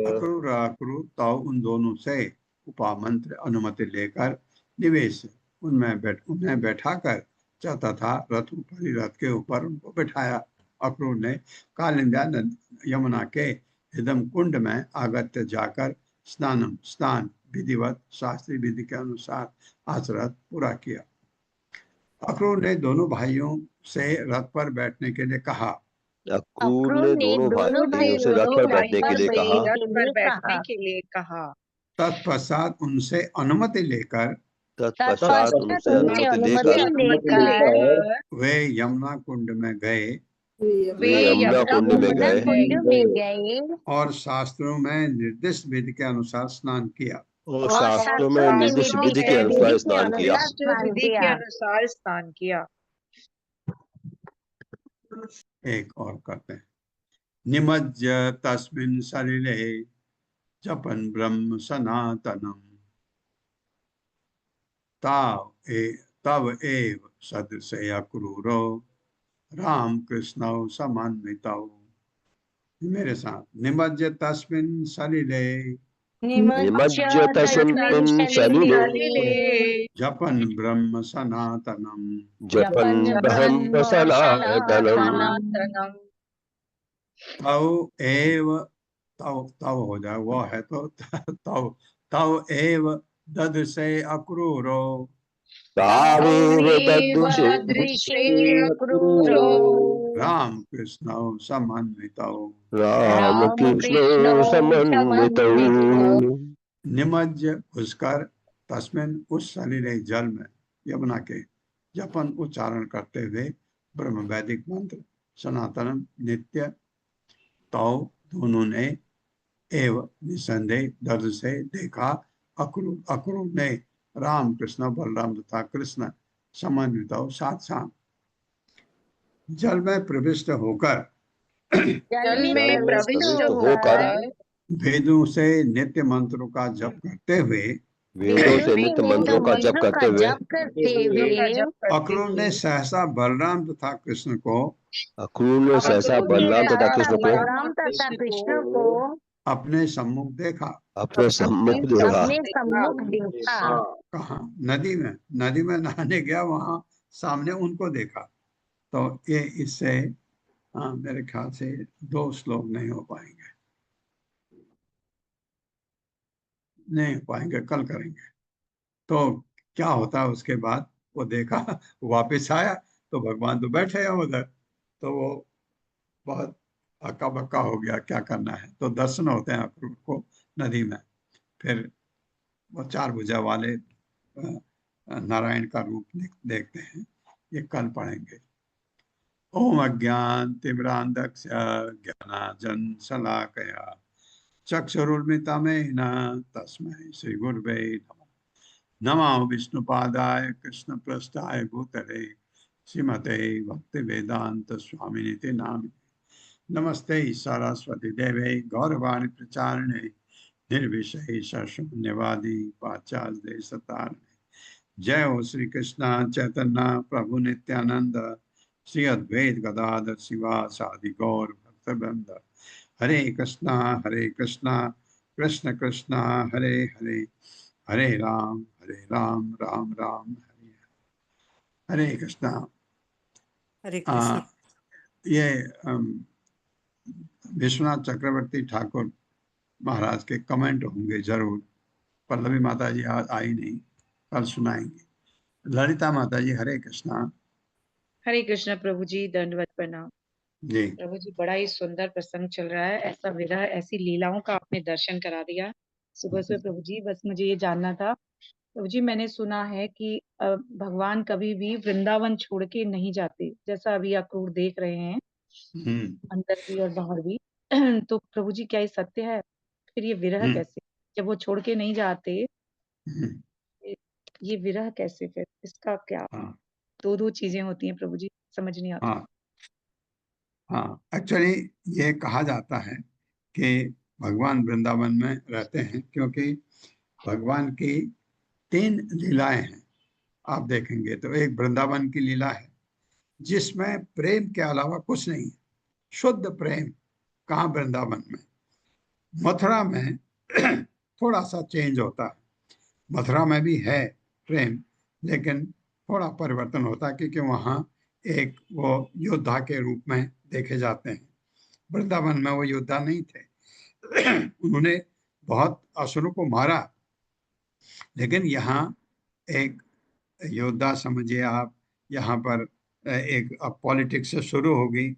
अक्रूर तौ उन दोनों से उपामंत्र अनुमति लेकर निवेश उन्हें बैठाकर तथा रथ ऊपर, रथ के ऊपर उनको बैठाया। अक्रूर ने कालिंद्या यमुना के हिदम कुंड में आगत्य जाकर स्नान विधिवत शास्त्रीय विधि के अनुसार आचरण पूरा किया। अक्रूर ने दोनों भाइयों से रथ पर बैठने के लिए कहा। अक्रूर ने दोनों भाइयों से रथ पर बैठने के लिए कहा। तत्पश्चात उनसे अनुमति लेकर वे यमुना कुंड में गए और शास्त्रों में निर्दिष्ट विधि के अनुसार स्नान किया। और शास्त्रों में निर्दिष्ट विधि के अनुसार स्नान किया। एक और करते हैं। निमज्य तस्मिन् सलिले जपन् ब्रह्म सनातनम् तव एव सदृशे अक्रूरो राम कृष्णौ समन्वितौ। मेरे साथ, निमज्य तस्मिन् सलिले निमज्य तस्मिन् सलिले जपन् ब्रह्म सनातनम्। जपन् ब्रह्म सनातनम्। सनातनम्। तव एव, तव तव हो जाए, वो है तो तव तव एव ददृशे अक्रूरो तावेव ददृशे ददृशे अक्रूरो राम कृष्णौ समन्वितौ। रामकृष्णौ समन्वितौ। निमज्य घुसकर तस्मिन् उस सलिले जल में, यमुना के, जपन उच्चारण करते हुए ब्रह्म वैदिक मंत्र सनातन नित्य, तौ दोनों ने, एव निसंदेह दर्द से देखा, अक्रूर अक्रूर ने राम कृष्ण बलराम तथा कृष्ण समन्वित साथ साथ जल में प्रविष्ट होकर जल में प्रविष्ट होकर होकर वेदों से नित्य मंत्रों का जप करते हुए वेदों से नित्य मंत्रों का जप करते हुए अक्रूर ने सहसा बलराम तथा कृष्ण को अक्रूर ने सहसा बलराम तथा कृष्ण को कृष्ण को अपने सम्मुख देखा। अपने सम्मुख देखा। कहा? नदी में, नदी में नहाने गया, वहां सामने उनको देखा। तो ये इससे मेरे ख्याल से 2 श्लोक नहीं हो पाएंगे, नहीं हो पाएंगे, कल करेंगे। तो क्या होता है उसके बाद, वो देखा, वापस आया तो भगवान तो बैठे हैं उधर, तो वो बहुत हक्का बक्का हो गया, क्या करना है। तो दर्शन होते हैं अक्रूर को नदी में। फिर वो 4 भुजा वाले नारायण का रूप देखते हैं, ये कल पढ़ेंगे। ओम अज्ञान तिमिरांधस्य ज्ञानांजन शलाकया चक्षुरुन्मिलितं तस्मै श्री गुरुवे नमः। नमो विष्णुपादाय कृष्णप्रेष्ठाय भूतले श्रीमते भक्तिवेदांत स्वामिनिति नामिने। नमस्ते सरस्वती देवे गौरवाणी प्रचारिणे निर्विशेष शून्यवादी पाश्चात्य देशतारिणे। जय हो श्री कृष्ण चैतन्य प्रभु नित्यानंद श्री अद्वैत गदाधर शिवासादि गौर भक्तवृंद। हरे कृष्णा कृष्ण कृष्णा हरे हरे, हरे राम राम राम हरे हरे। हरे कृष्णा। हरे कृष्ण। ये विश्वनाथ चक्रवर्ती ठाकुर महाराज के कमेंट होंगे जरूर। पल्लवी माता जी आज आई नहीं, कल सुनाएंगे। ललिता माता जी हरे कृष्णा। हरे कृष्ण प्रभु जी, दंडवत प्रणाम। जी प्रभु जी, बड़ा ही सुंदर प्रसंग चल रहा है। ऐसा विरह, ऐसी लीलाओं का आपने दर्शन करा दिया सुबह सुबह प्रभु जी। बस मुझे ये जानना था प्रभु जी, मैंने सुना है कि भगवान कभी भी वृंदावन छोड़ के नहीं जाते, जैसा अभी अक्रूर देख रहे हैं अंदर भी और बाहर भी। तो प्रभु जी, क्या ये सत्य है? फिर ये विरह कैसे, जब वो छोड़ के नहीं जाते, ये विरह कैसे? फिर इसका क्या? दो चीजें होती हैं प्रभु जी, समझ नहीं आता। हाँ, एक्चुअली ये कहा जाता है कि भगवान वृंदावन में रहते हैं क्योंकि भगवान की 3 लीलाएं हैं। आप देखेंगे तो एक वृंदावन की लीला है जिसमें प्रेम के अलावा कुछ नहीं है, शुद्ध प्रेम। कहाँ? वृंदावन में। मथुरा में थोड़ा सा चेंज होता है, मथुरा में भी है प्रेम, लेकिन थोड़ा परिवर्तन होता है क्योंकि वहाँ एक वो योद्धा के रूप में देखे जाते हैं। वृंदावन में वो योद्धा नहीं थे उन्होंने बहुत असुरों को मारा, लेकिन यहाँ एक योद्धा समझिए आप। यहाँ पर एक अब पॉलिटिक्स शुरू हो गई,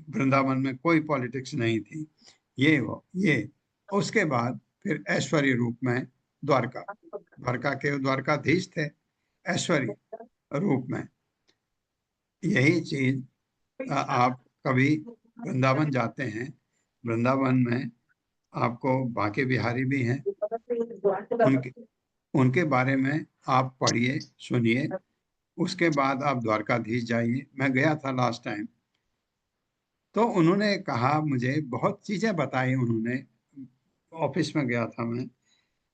वृंदावन में कोई पॉलिटिक्स नहीं थी। ये उसके बाद फिर ऐश्वर्य रूप में द्वारका के द्वारकाधीश थे, ऐश्वर्य रूप में। यही चीज आप कभी वृंदावन जाते हैं, वृंदावन में आपको बांके बिहारी भी हैं, उनके बारे में आप पढ़िए सुनिए। उसके बाद आप द्वारकाधीश जाइए। मैं गया था लास्ट टाइम, तो उन्होंने कहा, मुझे बहुत चीजें बताई उन्होंने। ऑफिस में गया था मैं,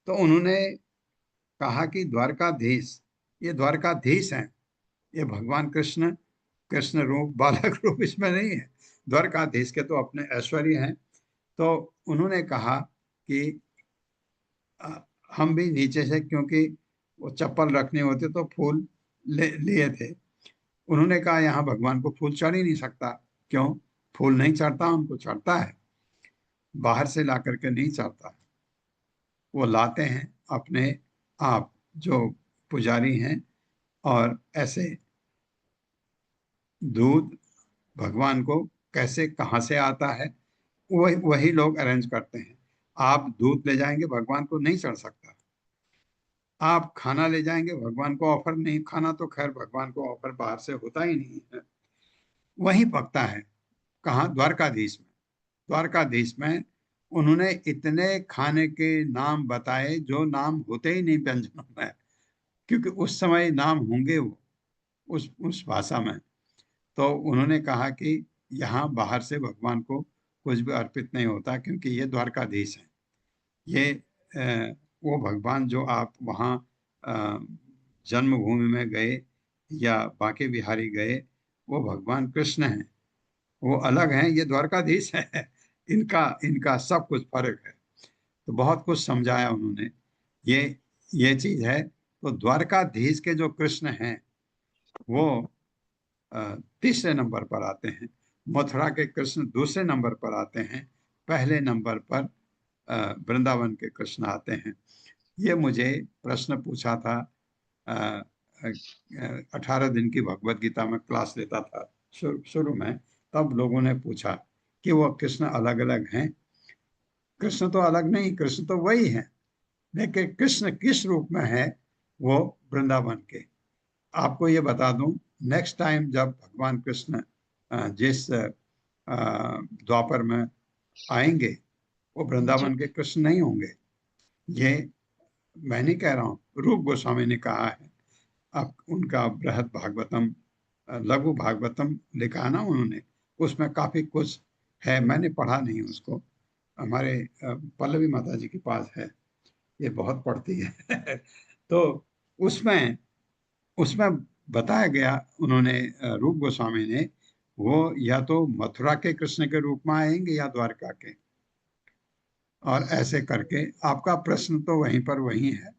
तो उन्होंने कहा कि द्वारकाधीश ये द्वारकाधीश हैं, ये भगवान कृष्ण, कृष्ण रूप बालक रूप इसमें नहीं है। द्वारकाधीश के तो अपने ऐश्वर्य हैं। तो उन्होंने कहा कि हम भी नीचे से, क्योंकि वो चप्पल रखने होते तो फूल लिए थे। उन्होंने कहा यहाँ भगवान को फूल चढ़ ही नहीं सकता। क्यों? फूल नहीं चढ़ता, उनको चढ़ता है, बाहर से ला करके नहीं चढ़ता। वो लाते हैं अपने आप, जो पुजारी हैं। और ऐसे दूध भगवान को कैसे कहाँ से आता है, वही लोग अरेंज करते हैं। आप दूध ले जाएंगे, भगवान को नहीं चढ़ सकता। आप खाना ले जाएंगे, भगवान को ऑफर नहीं, खाना तो खैर भगवान को ऑफर बाहर से होता ही नहीं है, वहीं पकता है। कहाँ? द्वारकाधीश में। द्वारकाधीश में उन्होंने इतने खाने के नाम बताए जो नाम होते ही नहीं व्यंजनों में, क्योंकि उस समय नाम होंगे वो उस भाषा में। तो उन्होंने कहा कि यहाँ बाहर से भगवान को कुछ भी अर्पित नहीं होता, क्योंकि ये द्वारकाधीश है। ये वो भगवान जो आप वहाँ जन्मभूमि में गए या बांके बिहारी गए, वो भगवान कृष्ण हैं, वो अलग हैं, ये द्वारकाधीश है। इनका इनका सब कुछ फर्क है। तो बहुत कुछ समझाया उन्होंने। ये चीज है। तो द्वारकाधीश के जो कृष्ण हैं वो तीसरे नंबर पर आते हैं। मथुरा के कृष्ण दूसरे नंबर पर आते हैं। पहले नंबर पर वृंदावन के कृष्ण आते हैं। ये मुझे प्रश्न पूछा था, 18 दिन की भगवत गीता में क्लास लेता था शुरू में, तब लोगों ने पूछा कि वो कृष्ण अलग अलग हैं। कृष्ण तो अलग नहीं, कृष्ण तो वही है, लेकिन कृष्ण किस रूप में है वो वृंदावन के। आपको ये बता दूं, नेक्स्ट टाइम जब भगवान कृष्ण जिस द्वापर में आएंगे, वो जी वृंदावन के कृष्ण नहीं होंगे। ये मैं नहीं कह रहा हूँ, रूप गोस्वामी ने कहा है। अब उनका बृहद भागवतम, लघु भागवतम लिखा है ना उन्होंने, उसमें काफी कुछ है, मैंने पढ़ा नहीं उसको। हमारे पल्लवी माता जी के पास है, ये बहुत पढ़ती है। तो उसमें उसमें बताया गया, उन्होंने रूप गोस्वामी ने, वो या तो मथुरा के कृष्ण के रूप में आएंगे या द्वारका के। और ऐसे करके आपका प्रश्न तो वहीं पर वही है।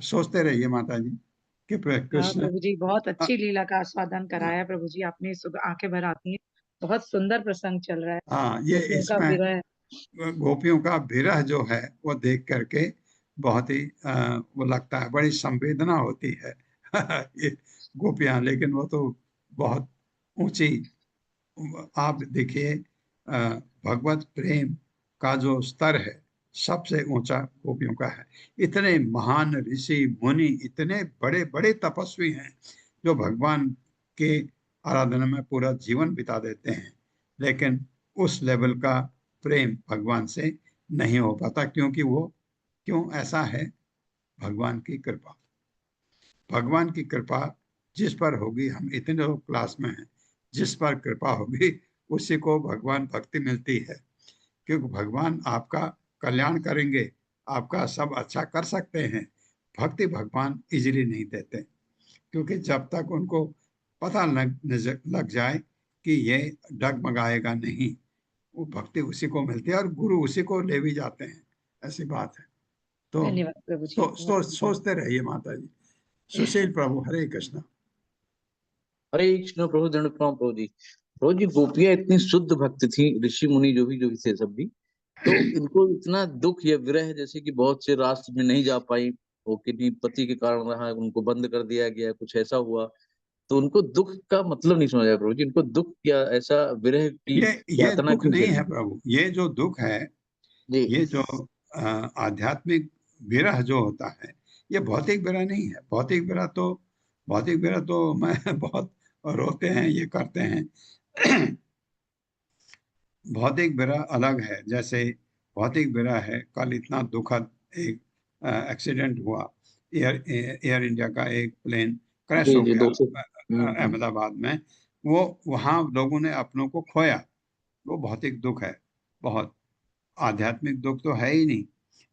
सोचते रहिए माता जी कि हाँ कृष्ण। प्रभु जी, बहुत हाँ, अच्छी लीला का आस्वादन कराया प्रभु जी आपने। आंखें भर आती हैं। बहुत सुंदर प्रसंग चल रहा है। हाँ, ये गोपियों का इसमें विरह। गोपियों का विरह जो है वो देख करके बहुत ही वो लगता है, बड़ी संवेदना होती है। ये गोपियां, लेकिन वो तो बहुत ऊंची। आप देखिए, भगवत प्रेम का जो स्तर है सबसे ऊंचा गोपियों का है। इतने महान ऋषि मुनि, इतने बड़े बड़े तपस्वी हैं जो भगवान के आराधना में पूरा जीवन बिता देते हैं, लेकिन उस लेवल का प्रेम भगवान से नहीं हो पाता। क्योंकि वो, क्यों ऐसा है? भगवान की कृपा। भगवान की कृपा जिस पर होगी, हम इतने लोग क्लास में हैं, जिस पर कृपा होगी उसी को भगवान भक्ति मिलती है। क्योंकि भगवान आपका कल्याण करेंगे, आपका सब अच्छा कर सकते हैं। भक्ति भगवान इजीली नहीं देते, क्योंकि जब तक उनको पता लग जाए कि ये डगमगाएगा नहीं, वो भक्ति उसी को मिलती है और गुरु उसी को ले भी जाते हैं। ऐसी बात है। तो धन्यवाद प्रभु जी, बहुत सुंदर। सोचते रहिए माता जी। सुशील प्रभु, हरे कृष्ण। हरे कृष्ण प्रभु, दंड प्रणाम प्रभु जी। प्रभु जी, गोपियां इतनी शुद्ध भक्त थी, ऋषि मुनि जो भी थे सब भी, तो इनको इतना दुख या विरह, जैसे कि बहुत से राष्ट्र में नहीं जा पाई, वो किन्हीं पति के कारण रहा, उनको बंद कर दिया गया, कुछ ऐसा हुआ, तो उनको दुख का मतलब नहीं समझ आया प्रभु जी। इनको दुख या ऐसा विरह की ये यातना दुख क्यों नहीं है झेलनी प्रभु, ये जो दुख है, जी? ये जो आध्यात्मिक विरह जो होता है, ये भौतिक विरह नहीं है। भौतिक विरह तो मैं बहुत रोते हैं, ये करते हैं। भौतिक विरह अलग है। जैसे भौतिक विरह है, कल इतना दुखद एक एक्सीडेंट हुआ, एयर इंडिया का एक प्लेन क्रैश जी हो जी, गया 200। अहमदाबाद में। वो वहाँ लोगों ने अपनों को खोया, वो भौतिक दुख है बहुत। आध्यात्मिक दुख तो है ही नहीं,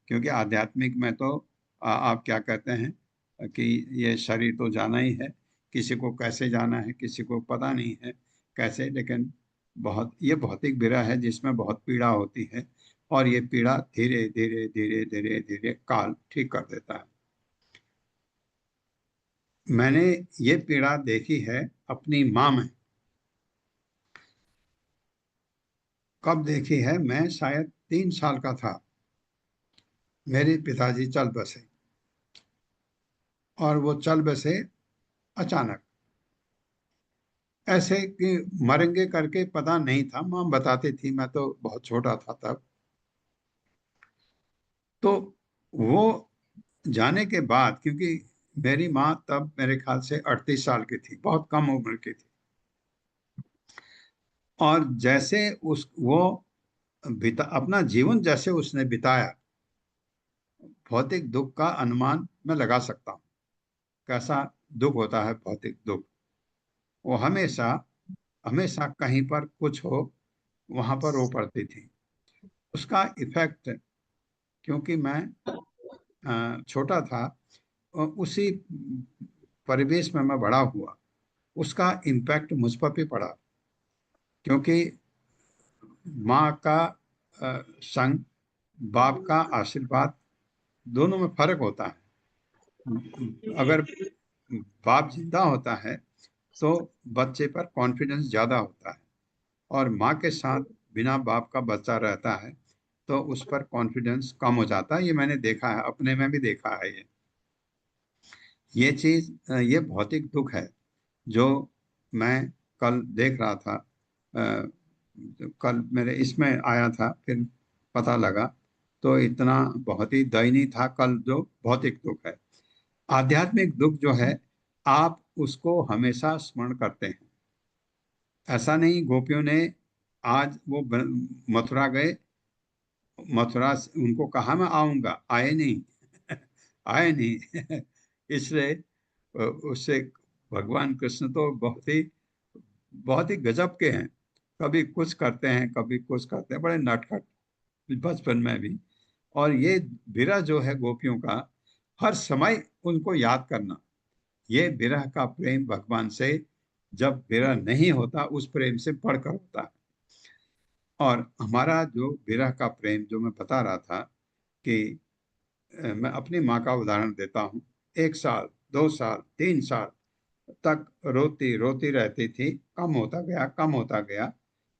क्योंकि आध्यात्मिक में तो आप क्या कहते हैं, कि ये शरीर तो जाना ही है, किसी को कैसे जाना है किसी को पता नहीं है कैसे, लेकिन ये भौतिक विरह है जिसमें बहुत पीड़ा होती है, और ये पीड़ा धीरे धीरे धीरे धीरे धीरे काल ठीक कर देता है। मैंने ये पीड़ा देखी है अपनी माँ में। कब देखी है? मैं शायद 3 साल का था, मेरे पिताजी चल बसे, और वो चल बसे अचानक, ऐसे कि मरेंगे करके पता नहीं था, माँ बताती थी, मैं तो बहुत छोटा था तब। तो वो जाने के बाद, क्योंकि मेरी माँ तब मेरे ख्याल से 38 साल की थी, बहुत कम उम्र की थी, और जैसे वो अपना जीवन जैसे उसने बिताया, भौतिक दुख का अनुमान मैं लगा सकता हूँ, कैसा दुख होता है भौतिक दुख। वो हमेशा हमेशा कहीं पर कुछ हो वहां पर रो पड़ती थी। उसका इफेक्ट, क्योंकि मैं छोटा था और उसी परिवेश में मैं बड़ा हुआ, उसका इम्पैक्ट मुझ पर भी पड़ा, क्योंकि माँ का संग, बाप का आशीर्वाद, दोनों में फर्क होता है। अगर बाप जिंदा होता है तो बच्चे पर कॉन्फिडेंस ज्यादा होता है, और माँ के साथ बिना बाप का बच्चा रहता है तो उस पर कॉन्फिडेंस कम हो जाता है। ये मैंने देखा है, अपने में भी देखा है। ये चीज, ये भौतिक दुख है जो मैं कल देख रहा था। कल मेरे इसमें आया था, फिर पता लगा, तो इतना बहुत ही दयनीय था कल जो भौतिक दुख है। आध्यात्मिक दुख जो है, आप उसको हमेशा स्मरण करते हैं। ऐसा नहीं, गोपियों ने आज वो मथुरा गए, मथुरा से उनको कहा मैं आऊंगा, आए नहीं आए नहीं इसलिए उससे भगवान कृष्ण तो बहुत ही गजब के हैं। कभी कुछ करते हैं कभी कुछ करते हैं, बड़े नटखट बचपन में भी। और ये विरह जो है गोपियों का, हर समय उनको याद करना, ये विरह का प्रेम भगवान से, जब विरह नहीं होता उस प्रेम से बढ़कर होता है। और हमारा जो विरह का प्रेम जो मैं बता रहा था कि मैं अपनी माँ का उदाहरण देता हूँ। 1 साल 2 साल 3 साल तक रोती रोती रहती थी, कम होता गया कम होता गया,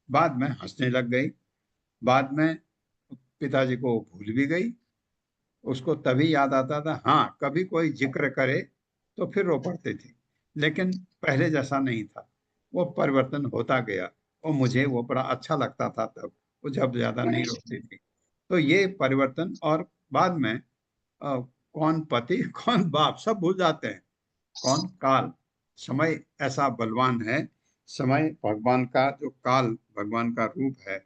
बाद में हंसने लग गई, बाद में पिताजी को भूल भी गई। उसको तभी याद आता था, हाँ कभी कोई जिक्र करे तो फिर रो पड़ती थी, लेकिन पहले जैसा नहीं था, वो परिवर्तन होता गया, और मुझे वो बड़ा अच्छा लगता था तब, वो जब ज्यादा नहीं रोती थी। तो ये परिवर्तन, और बाद में कौन पति कौन बाप सब भूल जाते हैं, कौन काल। समय ऐसा बलवान है, समय भगवान का जो काल भगवान का रूप है,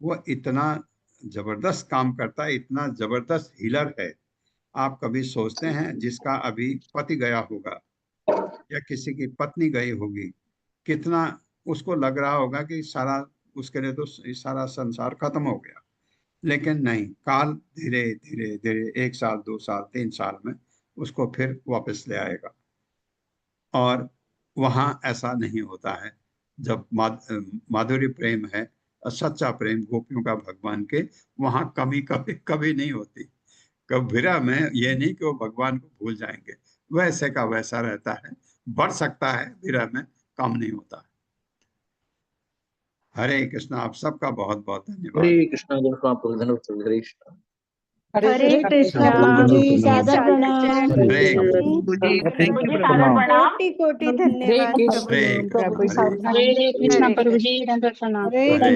वो इतना जबरदस्त काम करता है, इतना जबरदस्त हीलर है। आप कभी सोचते हैं, जिसका अभी पति गया होगा या किसी की पत्नी गई होगी, कितना उसको लग रहा होगा कि सारा, उसके लिए तो सारा संसार खत्म हो गया। लेकिन नहीं, काल धीरे धीरे धीरे 1 साल 2 साल 3 साल में उसको फिर वापस ले आएगा। और वहां ऐसा नहीं होता है। जब माधुरी प्रेम है, सच्चा प्रेम गोपियों का भगवान के, वहां कमी कभी कभी नहीं होती। विरह में ये नहीं कि वो भगवान को भूल जाएंगे, वैसे का वैसा रहता है, बढ़ सकता है, विरह में कम नहीं होता। हरे कृष्ण। आप सबका बहुत बहुत धन्यवाद। हरे कृष्णा धन्यवाद। हरे कृष्णा। हरे कृष्णा प्रभु जी, सादर प्रणाम। हरे प्रभु जी सादर प्रणाम। कोटि कोटि धन्यवाद हरे प्रभु जी। हरे हरे कृष्णा प्रभु जी, सादर प्रणाम। हरे हरे